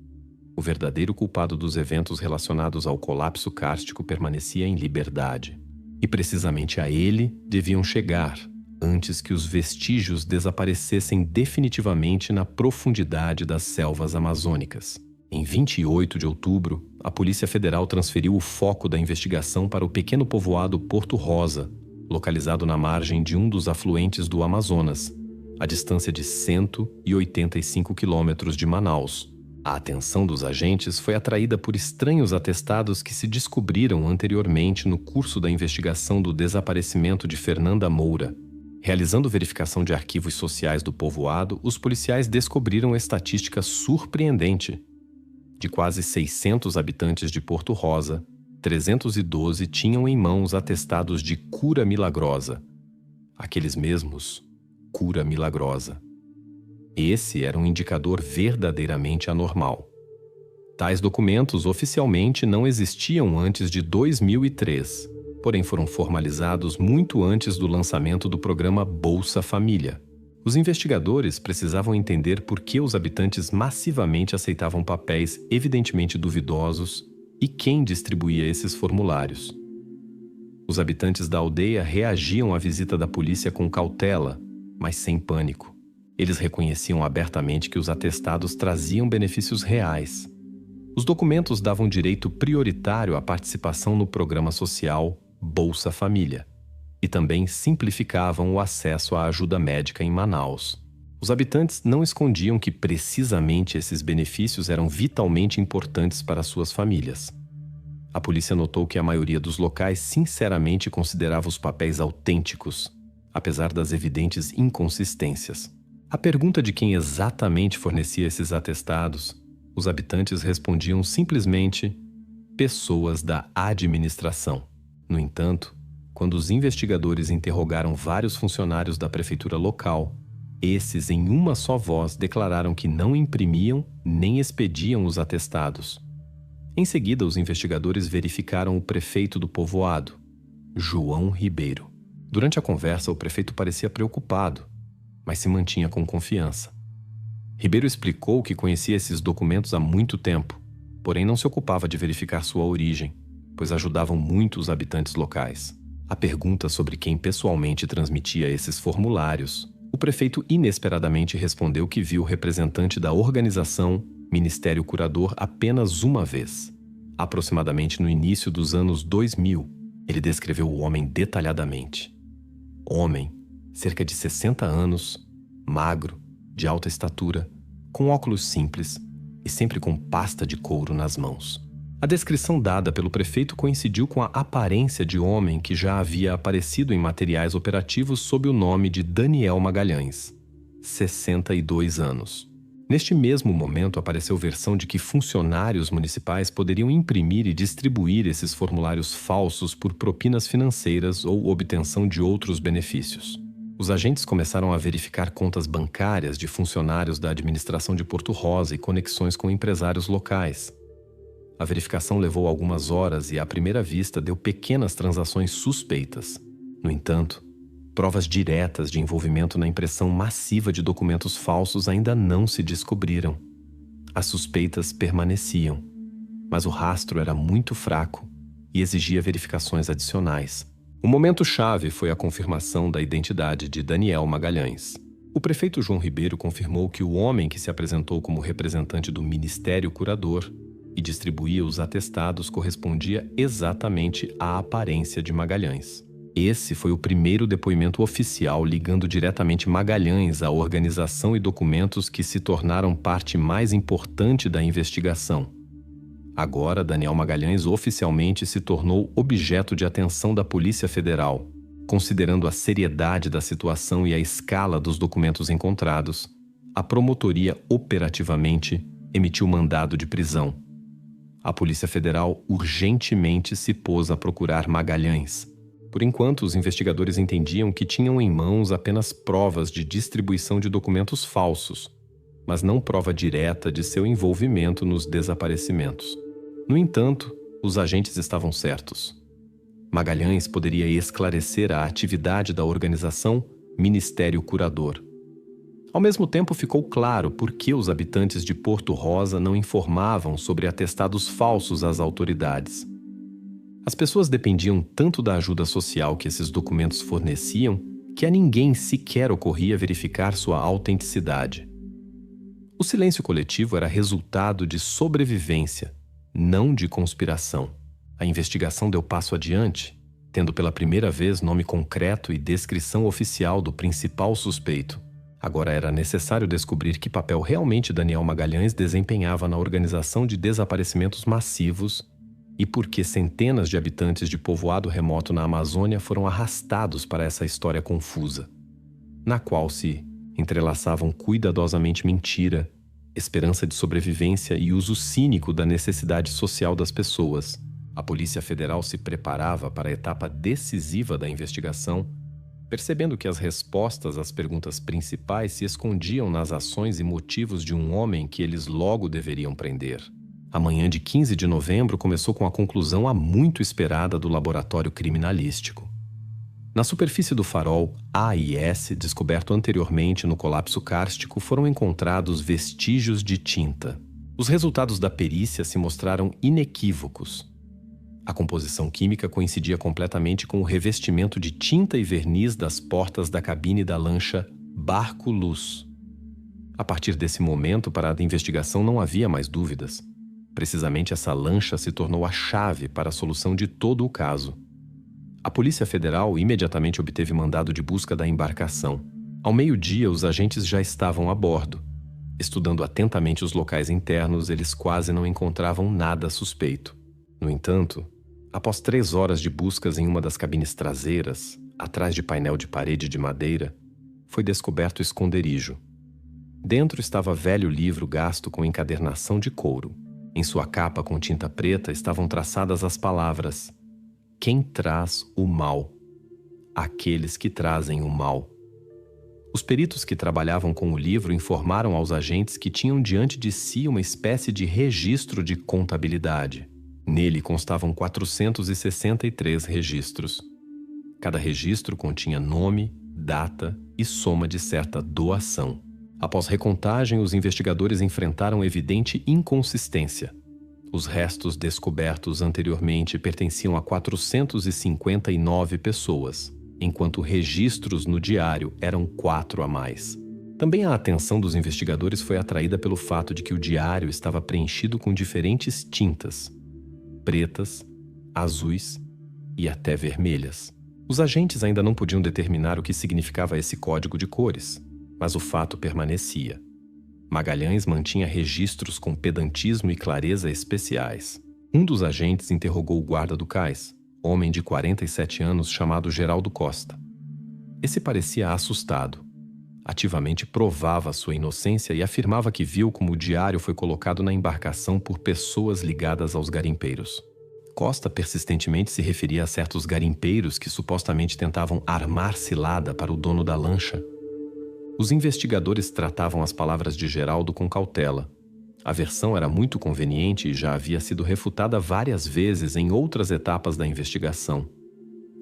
O verdadeiro culpado dos eventos relacionados ao colapso kárstico permanecia em liberdade. E precisamente a ele deviam chegar, antes que os vestígios desaparecessem definitivamente na profundidade das selvas amazônicas. Em 28 de outubro, a Polícia Federal transferiu o foco da investigação para o pequeno povoado Porto Rosa, localizado na margem de um dos afluentes do Amazonas, a distância de 185 quilômetros de Manaus. A atenção dos agentes foi atraída por estranhos atestados que se descobriram anteriormente no curso da investigação do desaparecimento de Fernanda Moura. Realizando verificação de arquivos sociais do povoado, os policiais descobriram a estatística surpreendente. De quase 600 habitantes de Porto Rosa, 312 tinham em mãos atestados de cura milagrosa. Aqueles mesmos, cura milagrosa. Esse era um indicador verdadeiramente anormal. Tais documentos oficialmente não existiam antes de 2003, porém foram formalizados muito antes do lançamento do programa Bolsa Família. Os investigadores precisavam entender por que os habitantes massivamente aceitavam papéis evidentemente duvidosos e quem distribuía esses formulários. Os habitantes da aldeia reagiam à visita da polícia com cautela, mas sem pânico. Eles reconheciam abertamente que os atestados traziam benefícios reais. Os documentos davam direito prioritário à participação no programa social Bolsa Família e também simplificavam o acesso à ajuda médica em Manaus. Os habitantes não escondiam que precisamente esses benefícios eram vitalmente importantes para suas famílias. A polícia notou que a maioria dos locais sinceramente considerava os papéis autênticos, apesar das evidentes inconsistências. A pergunta de quem exatamente fornecia esses atestados Os habitantes respondiam simplesmente pessoas da administração. No entanto, quando os investigadores interrogaram vários funcionários da prefeitura local, esses, em uma só voz, declararam que não imprimiam nem expediam os atestados. Em seguida, os investigadores verificaram o prefeito do povoado, João Ribeiro. Durante a conversa, o prefeito parecia preocupado, mas se mantinha com confiança. Ribeiro explicou que conhecia esses documentos há muito tempo, porém não se ocupava de verificar sua origem, pois ajudavam muito os habitantes locais. A pergunta sobre quem pessoalmente transmitia esses formulários, o prefeito inesperadamente respondeu que viu o representante da organização Ministério Curador apenas uma vez, aproximadamente no início dos anos 2000. Ele descreveu o homem detalhadamente. Homem, cerca de 60 anos, magro, de alta estatura, com óculos simples e sempre com pasta de couro nas mãos. A descrição dada pelo prefeito coincidiu com a aparência de homem que já havia aparecido em materiais operativos sob o nome de Daniel Magalhães, 62 anos. Neste mesmo momento apareceu versão de que funcionários municipais poderiam imprimir e distribuir esses formulários falsos por propinas financeiras ou obtenção de outros benefícios. Os agentes começaram a verificar contas bancárias de funcionários da administração de Porto Rosa e conexões com empresários locais. A verificação levou algumas horas e, à primeira vista, deu pequenas transações suspeitas. No entanto, provas diretas de envolvimento na impressão massiva de documentos falsos ainda não se descobriram. As suspeitas permaneciam, mas o rastro era muito fraco e exigia verificações adicionais. O momento-chave foi a confirmação da identidade de Daniel Magalhães. O prefeito João Ribeiro confirmou que o homem que se apresentou como representante do Ministério Curador e distribuía os atestados correspondia exatamente à aparência de Magalhães. Esse foi o primeiro depoimento oficial ligando diretamente Magalhães à organização e documentos que se tornaram parte mais importante da investigação. Agora, Daniel Magalhães oficialmente se tornou objeto de atenção da Polícia Federal. Considerando a seriedade da situação e a escala dos documentos encontrados, a promotoria operativamente emitiu mandado de prisão. A Polícia Federal urgentemente se pôs a procurar Magalhães. Por enquanto, os investigadores entendiam que tinham em mãos apenas provas de distribuição de documentos falsos, mas não prova direta de seu envolvimento nos desaparecimentos. No entanto, os agentes estavam certos. Magalhães poderia esclarecer a atividade da organização Ministério Curador. Ao mesmo tempo, ficou claro por que os habitantes de Porto Rosa não informavam sobre atestados falsos às autoridades. As pessoas dependiam tanto da ajuda social que esses documentos forneciam que a ninguém sequer ocorria verificar sua autenticidade. O silêncio coletivo era resultado de sobrevivência, não de conspiração. A investigação deu passo adiante, tendo pela primeira vez nome concreto e descrição oficial do principal suspeito. Agora era necessário descobrir que papel realmente Daniel Magalhães desempenhava na organização de desaparecimentos massivos e por que centenas de habitantes de povoado remoto na Amazônia foram arrastados para essa história confusa, na qual se entrelaçavam cuidadosamente mentira, esperança de sobrevivência e uso cínico da necessidade social das pessoas. A Polícia Federal se preparava para a etapa decisiva da investigação, percebendo que as respostas às perguntas principais se escondiam nas ações e motivos de um homem que eles logo deveriam prender. A manhã de 15 de novembro começou com a conclusão há muito esperada do laboratório criminalístico. Na superfície do farol A e S, descoberto anteriormente no colapso kárstico, foram encontrados vestígios de tinta. Os resultados da perícia se mostraram inequívocos. A composição química coincidia completamente com o revestimento de tinta e verniz das portas da cabine da lancha Barco Luz. A partir desse momento, para a investigação não havia mais dúvidas. Precisamente essa lancha se tornou a chave para a solução de todo o caso. A Polícia Federal imediatamente obteve mandado de busca da embarcação. Ao meio-dia, os agentes já estavam a bordo. Estudando atentamente os locais internos, eles quase não encontravam nada suspeito. No entanto, após 3 horas de buscas em uma das cabines traseiras, atrás de painel de parede de madeira, foi descoberto o esconderijo. Dentro estava velho livro gasto com encadernação de couro. Em sua capa com tinta preta estavam traçadas as palavras: quem traz o mal? Aqueles que trazem o mal. Os peritos que trabalhavam com o livro informaram aos agentes que tinham diante de si uma espécie de registro de contabilidade. Nele constavam 463 registros. Cada registro continha nome, data e soma de certa doação. Após recontagem, os investigadores enfrentaram evidente inconsistência. Os restos descobertos anteriormente pertenciam a 459 pessoas, enquanto registros no diário eram 4 a mais. Também a atenção dos investigadores foi atraída pelo fato de que o diário estava preenchido com diferentes tintas: pretas, azuis e até vermelhas. Os agentes ainda não podiam determinar o que significava esse código de cores, mas o fato permanecia. Magalhães mantinha registros com pedantismo e clareza especiais. Um dos agentes interrogou o guarda do cais, homem de 47 anos chamado Geraldo Costa. Esse parecia assustado. Ativamente provava sua inocência e afirmava que viu como o diário foi colocado na embarcação por pessoas ligadas aos garimpeiros. Costa persistentemente se referia a certos garimpeiros que supostamente tentavam armar cilada para o dono da lancha. Os investigadores tratavam as palavras de Geraldo com cautela. A versão era muito conveniente e já havia sido refutada várias vezes em outras etapas da investigação.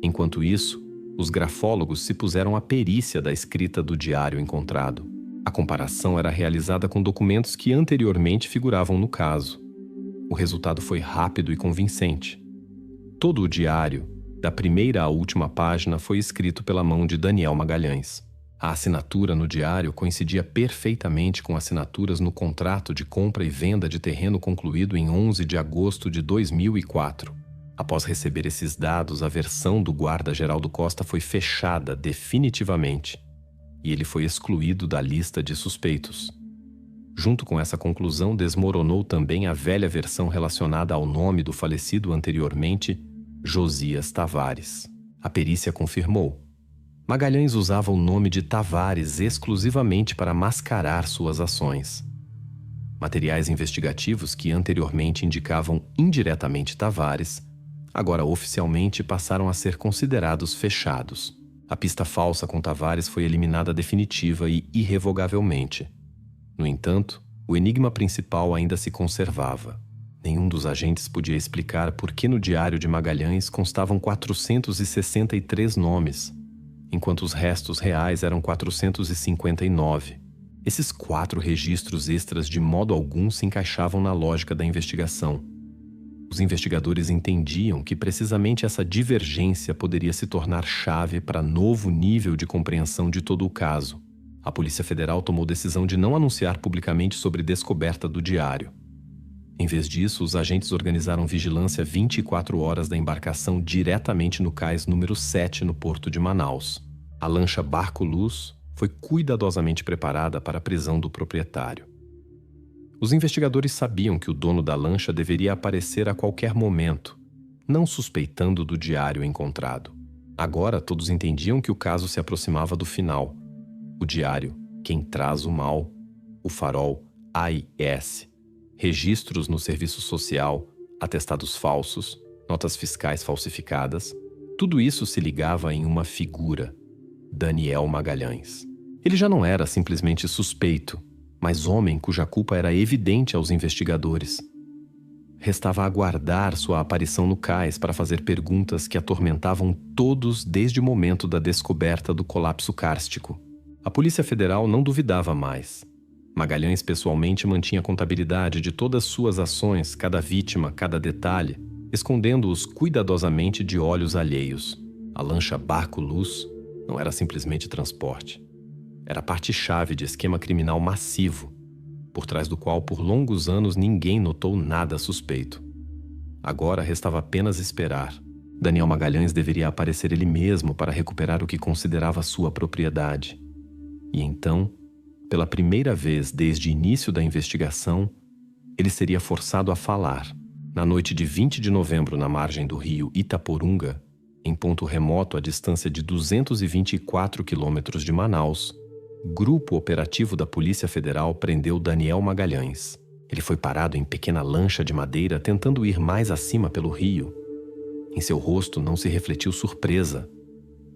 Enquanto isso, os grafólogos se puseram à perícia da escrita do diário encontrado. A comparação era realizada com documentos que anteriormente figuravam no caso. O resultado foi rápido e convincente. Todo o diário, da primeira à última página, foi escrito pela mão de Daniel Magalhães. A assinatura no diário coincidia perfeitamente com assinaturas no contrato de compra e venda de terreno concluído em 11 de agosto de 2004. Após receber esses dados, a versão do guarda Geraldo Costa foi fechada definitivamente e ele foi excluído da lista de suspeitos. Junto com essa conclusão, desmoronou também a velha versão relacionada ao nome do falecido anteriormente, Josias Tavares. A perícia confirmou. Magalhães usava o nome de Tavares exclusivamente para mascarar suas ações. Materiais investigativos que anteriormente indicavam indiretamente Tavares, agora oficialmente passaram a ser considerados fechados. A pista falsa com Tavares foi eliminada definitiva e irrevogavelmente. No entanto, o enigma principal ainda se conservava. Nenhum dos agentes podia explicar por que no diário de Magalhães constavam 463 nomes, enquanto os restos reais eram 459. Esses 4 registros extras de modo algum se encaixavam na lógica da investigação. Os investigadores entendiam que precisamente essa divergência poderia se tornar chave para novo nível de compreensão de todo o caso. A Polícia Federal tomou decisão de não anunciar publicamente sobre descoberta do diário. Em vez disso, os agentes organizaram vigilância 24 horas da embarcação diretamente no cais número 7 no porto de Manaus. A lancha Barco Luz foi cuidadosamente preparada para a prisão do proprietário. Os investigadores sabiam que o dono da lancha deveria aparecer a qualquer momento, não suspeitando do diário encontrado. Agora todos entendiam que o caso se aproximava do final. O diário, quem traz o mal, o farol AIS, registros no serviço social, atestados falsos, notas fiscais falsificadas, tudo isso se ligava em uma figura: Daniel Magalhães. Ele já não era simplesmente suspeito, mas homem cuja culpa era evidente aos investigadores. Restava aguardar sua aparição no cais para fazer perguntas que atormentavam todos desde o momento da descoberta do colapso kárstico. A Polícia Federal não duvidava mais. Magalhães pessoalmente mantinha contabilidade de todas suas ações, cada vítima, cada detalhe, escondendo-os cuidadosamente de olhos alheios. A lancha Barco Luz não era simplesmente transporte. Era parte-chave de esquema criminal massivo, por trás do qual por longos anos ninguém notou nada suspeito. Agora restava apenas esperar. Daniel Magalhães deveria aparecer ele mesmo para recuperar o que considerava sua propriedade. E então, pela primeira vez desde o início da investigação, ele seria forçado a falar. Na noite de 20 de novembro, na margem do rio Itaporunga, em ponto remoto à distância de 224 quilômetros de Manaus, Grupo operativo da Polícia Federal prendeu Daniel Magalhães. Ele foi parado em pequena lancha de madeira tentando ir mais acima pelo rio. Em seu rosto não se refletiu surpresa.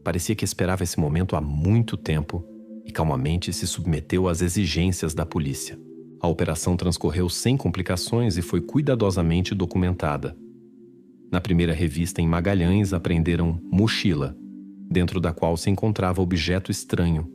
Parecia que esperava esse momento há muito tempo e calmamente se submeteu às exigências da polícia. A operação transcorreu sem complicações e foi cuidadosamente documentada. Na primeira revista em Magalhães apreenderam mochila, dentro da qual se encontrava objeto estranho.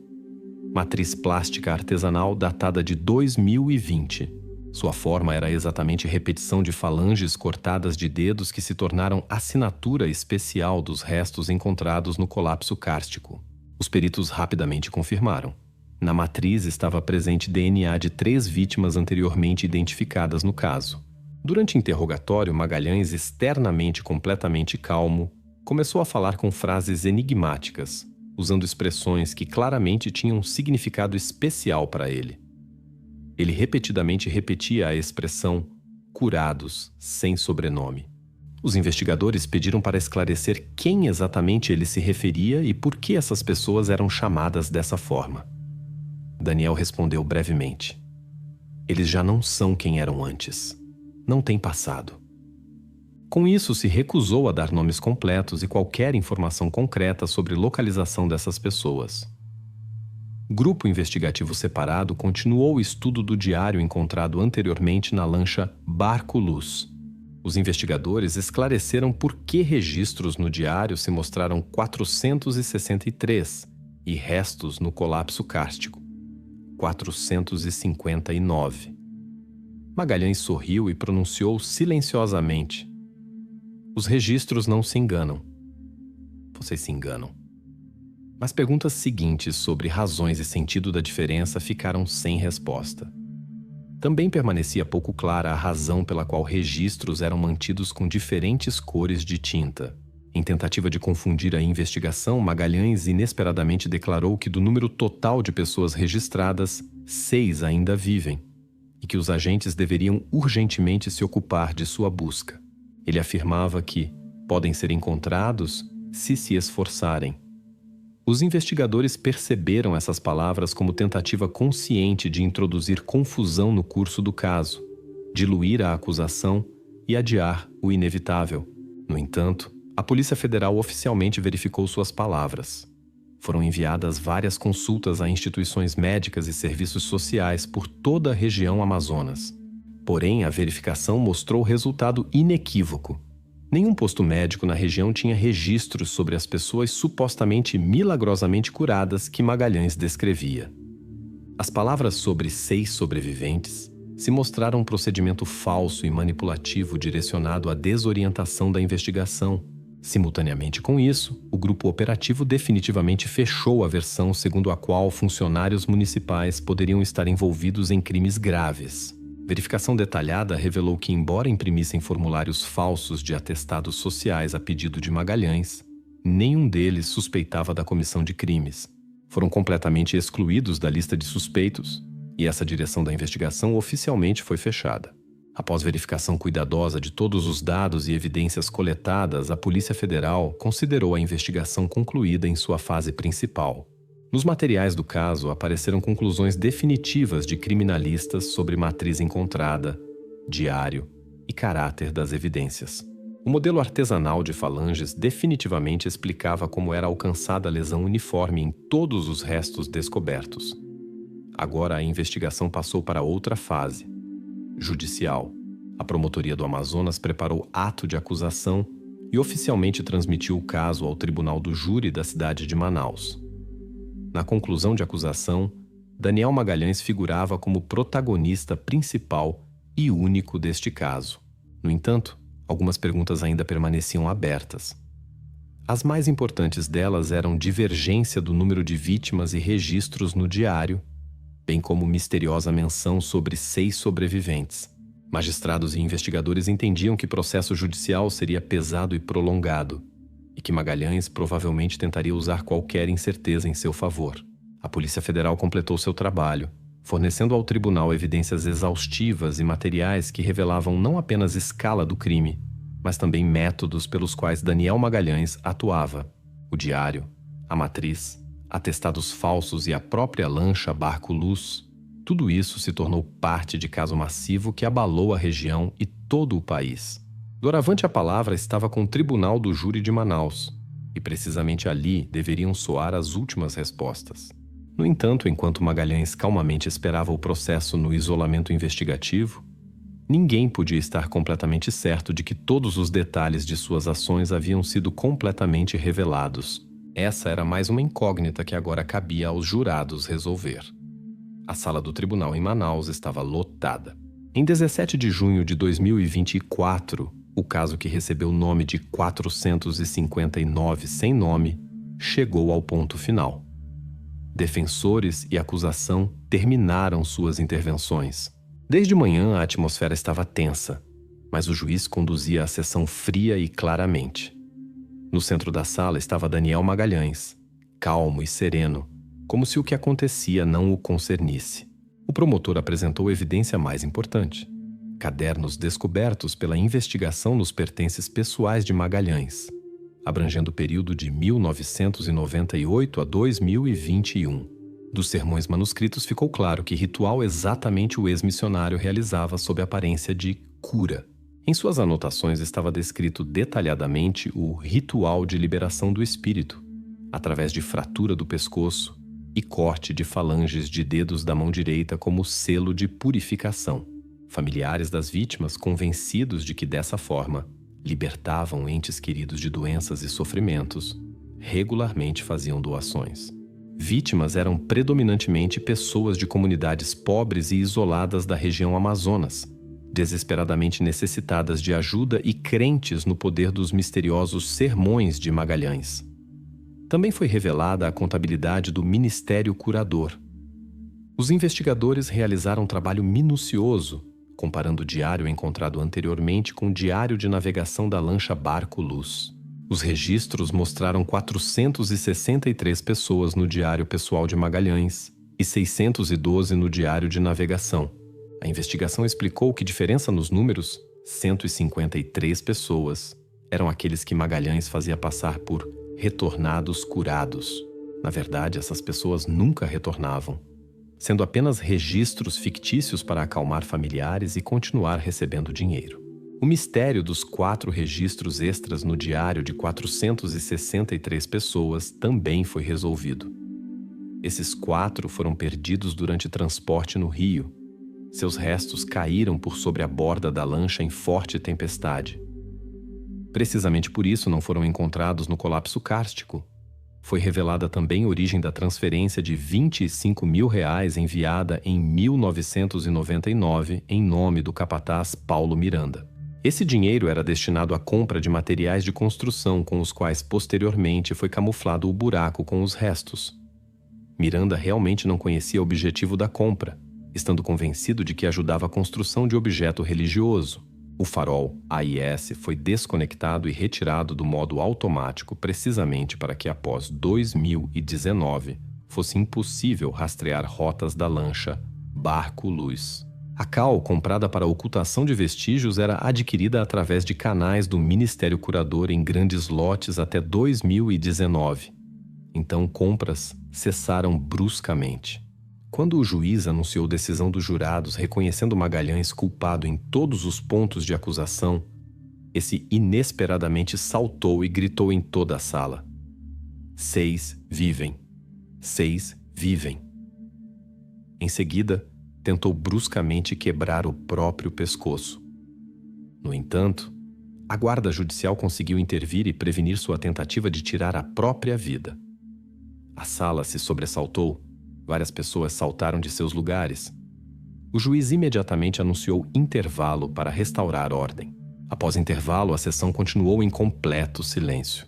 Matriz plástica artesanal datada de 2020. Sua forma era exatamente repetição de falanges cortadas de dedos que se tornaram assinatura especial dos restos encontrados no colapso kárstico. Os peritos rapidamente confirmaram. Na matriz estava presente DNA de 3 vítimas anteriormente identificadas no caso. Durante o interrogatório, Magalhães, externamente completamente calmo, começou a falar com frases enigmáticas, usando expressões que claramente tinham um significado especial para ele. Ele repetidamente repetia a expressão curados, sem sobrenome. Os investigadores pediram para esclarecer quem exatamente ele se referia e por que essas pessoas eram chamadas dessa forma. Daniel respondeu brevemente. Eles já não são quem eram antes. Não têm passado. Com isso, se recusou a dar nomes completos e qualquer informação concreta sobre localização dessas pessoas. Grupo investigativo separado continuou o estudo do diário encontrado anteriormente na lancha Barco Luz. Os investigadores esclareceram por que registros no diário se mostraram 463 e restos no colapso kárstico, 459. Magalhães sorriu e pronunciou silenciosamente: os registros não se enganam. Vocês se enganam. As perguntas seguintes sobre razões e sentido da diferença ficaram sem resposta. Também permanecia pouco clara a razão pela qual registros eram mantidos com diferentes cores de tinta. Em tentativa de confundir a investigação, Magalhães inesperadamente declarou que do número total de pessoas registradas, 6 ainda vivem, e que os agentes deveriam urgentemente se ocupar de sua busca. Ele afirmava que podem ser encontrados se esforçarem. Os investigadores perceberam essas palavras como tentativa consciente de introduzir confusão no curso do caso, diluir a acusação e adiar o inevitável. No entanto, a Polícia Federal oficialmente verificou suas palavras. Foram enviadas várias consultas a instituições médicas e serviços sociais por toda a região Amazonas. Porém, a verificação mostrou resultado inequívoco. Nenhum posto médico na região tinha registros sobre as pessoas supostamente milagrosamente curadas que Magalhães descrevia. As palavras sobre 6 sobreviventes se mostraram um procedimento falso e manipulativo direcionado à desorientação da investigação. Simultaneamente com isso, o grupo operativo definitivamente fechou a versão segundo a qual funcionários municipais poderiam estar envolvidos em crimes graves. Verificação detalhada revelou que, embora imprimissem formulários falsos de atestados sociais a pedido de Magalhães, nenhum deles suspeitava da comissão de crimes. Foram completamente excluídos da lista de suspeitos, e essa direção da investigação oficialmente foi fechada. Após verificação cuidadosa de todos os dados e evidências coletadas, a Polícia Federal considerou a investigação concluída em sua fase principal. Nos materiais do caso apareceram conclusões definitivas de criminalistas sobre matriz encontrada, diário e caráter das evidências. O modelo artesanal de falanges definitivamente explicava como era alcançada a lesão uniforme em todos os restos descobertos. Agora a investigação passou para outra fase, judicial. A Promotoria do Amazonas preparou ato de acusação e oficialmente transmitiu o caso ao Tribunal do Júri da cidade de Manaus. Na conclusão de acusação, Daniel Magalhães figurava como protagonista principal e único deste caso. No entanto, algumas perguntas ainda permaneciam abertas. As mais importantes delas eram divergência do número de vítimas e registros no diário, bem como misteriosa menção sobre 6 sobreviventes. Magistrados e investigadores entendiam que o processo judicial seria pesado e prolongado, e que Magalhães provavelmente tentaria usar qualquer incerteza em seu favor. A Polícia Federal completou seu trabalho, fornecendo ao tribunal evidências exaustivas e materiais que revelavam não apenas escala do crime, mas também métodos pelos quais Daniel Magalhães atuava: o diário, a matriz, atestados falsos e a própria lancha Barco Luz, tudo isso se tornou parte de caso massivo que abalou a região e todo o país. Doravante a palavra estava com o Tribunal do Júri de Manaus, e precisamente ali deveriam soar as últimas respostas. No entanto, enquanto Magalhães calmamente esperava o processo no isolamento investigativo, ninguém podia estar completamente certo de que todos os detalhes de suas ações haviam sido completamente revelados. Essa era mais uma incógnita que agora cabia aos jurados resolver. A sala do tribunal em Manaus estava lotada. Em 17 de junho de 2024, o caso que recebeu o nome de 459 sem nome chegou ao ponto final. Defensores e acusação terminaram suas intervenções. Desde manhã a atmosfera estava tensa, mas o juiz conduzia a sessão fria e claramente. No centro da sala estava Daniel Magalhães, calmo e sereno, como se o que acontecia não o concernisse. O promotor apresentou a evidência mais importante: cadernos descobertos pela investigação nos pertences pessoais de Magalhães, abrangendo o período de 1998 a 2021. Dos sermões manuscritos ficou claro que ritual exatamente o ex-missionário realizava sob a aparência de cura. Em suas anotações estava descrito detalhadamente o ritual de liberação do espírito, através de fratura do pescoço e corte de falanges de dedos da mão direita como selo de purificação. Familiares das vítimas, convencidos de que dessa forma libertavam entes queridos de doenças e sofrimentos, regularmente faziam doações. Vítimas eram predominantemente pessoas de comunidades pobres e isoladas da região Amazonas, desesperadamente necessitadas de ajuda e crentes no poder dos misteriosos sermões de Magalhães. Também foi revelada a contabilidade do Ministério Curador. Os investigadores realizaram um trabalho minucioso, comparando o diário encontrado anteriormente com o diário de navegação da lancha Barco Luz. Os registros mostraram 463 pessoas no diário pessoal de Magalhães e 612 no diário de navegação. A investigação explicou que diferença nos números, 153 pessoas, eram aqueles que Magalhães fazia passar por retornados curados. Na verdade, essas pessoas nunca retornavam, sendo apenas registros fictícios para acalmar familiares e continuar recebendo dinheiro. O mistério dos 4 registros extras no diário de 463 pessoas também foi resolvido. Esses 4 foram perdidos durante transporte no rio. Seus restos caíram por sobre a borda da lancha em forte tempestade. Precisamente por isso não foram encontrados no colapso kárstico. Foi revelada também a origem da transferência de R$25 mil enviada em 1999 em nome do capataz Paulo Miranda. Esse dinheiro era destinado à compra de materiais de construção com os quais posteriormente foi camuflado o buraco com os restos. Miranda realmente não conhecia o objetivo da compra, estando convencido de que ajudava a construção de objeto religioso. O farol AIS foi desconectado e retirado do modo automático precisamente para que após 2019 fosse impossível rastrear rotas da lancha Barco Luz. A cal, comprada para ocultação de vestígios, era adquirida através de canais do Ministério Curador em grandes lotes até 2019. Então, compras cessaram bruscamente. Quando o juiz anunciou decisão dos jurados reconhecendo Magalhães culpado em todos os pontos de acusação, esse inesperadamente saltou e gritou em toda a sala: 6 vivem! 6 vivem! Em seguida, tentou bruscamente quebrar o próprio pescoço. No entanto, a guarda judicial conseguiu intervir e prevenir sua tentativa de tirar a própria vida. A sala se sobressaltou. Várias pessoas saltaram de seus lugares. O juiz imediatamente anunciou intervalo para restaurar ordem. Após intervalo, a sessão continuou em completo silêncio.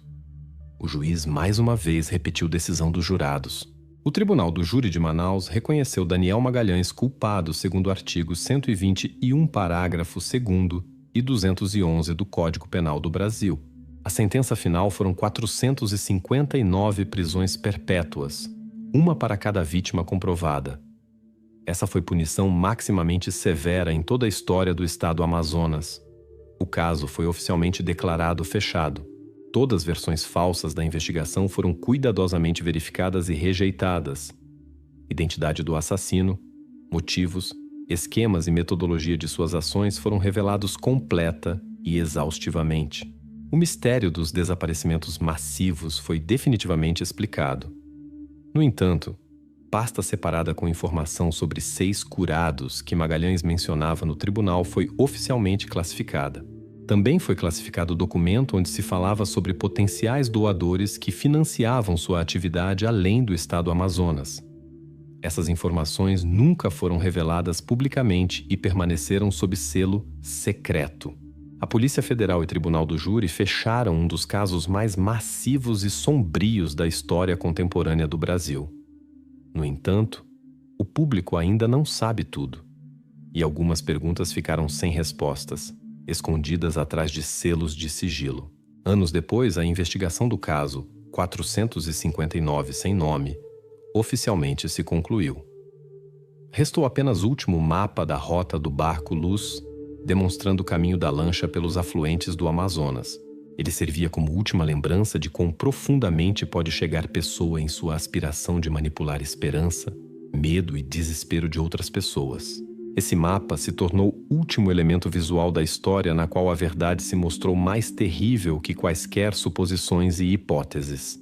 O juiz mais uma vez repetiu decisão dos jurados. O Tribunal do Júri de Manaus reconheceu Daniel Magalhães culpado segundo o artigo 121, parágrafo 2º e 211 do Código Penal do Brasil. A sentença final foram 459 prisões perpétuas, uma para cada vítima comprovada. Essa foi punição maximamente severa em toda a história do estado Amazonas. O caso foi oficialmente declarado fechado. Todas as versões falsas da investigação foram cuidadosamente verificadas e rejeitadas. Identidade do assassino, motivos, esquemas e metodologia de suas ações foram revelados completa e exaustivamente. O mistério dos desaparecimentos massivos foi definitivamente explicado. No entanto, pasta separada com informação sobre 6 curados que Magalhães mencionava no tribunal foi oficialmente classificada. Também foi classificado o documento onde se falava sobre potenciais doadores que financiavam sua atividade além do estado Amazonas. Essas informações nunca foram reveladas publicamente e permaneceram sob selo secreto. A Polícia Federal e Tribunal do Júri fecharam um dos casos mais massivos e sombrios da história contemporânea do Brasil. No entanto, o público ainda não sabe tudo, e algumas perguntas ficaram sem respostas, escondidas atrás de selos de sigilo. Anos depois, a investigação do caso 459 sem nome oficialmente se concluiu. Restou apenas o último mapa da rota do barco Luz, demonstrando o caminho da lancha pelos afluentes do Amazonas. Ele servia como última lembrança de quão profundamente pode chegar pessoa em sua aspiração de manipular esperança, medo e desespero de outras pessoas. Esse mapa se tornou o último elemento visual da história na qual a verdade se mostrou mais terrível que quaisquer suposições e hipóteses.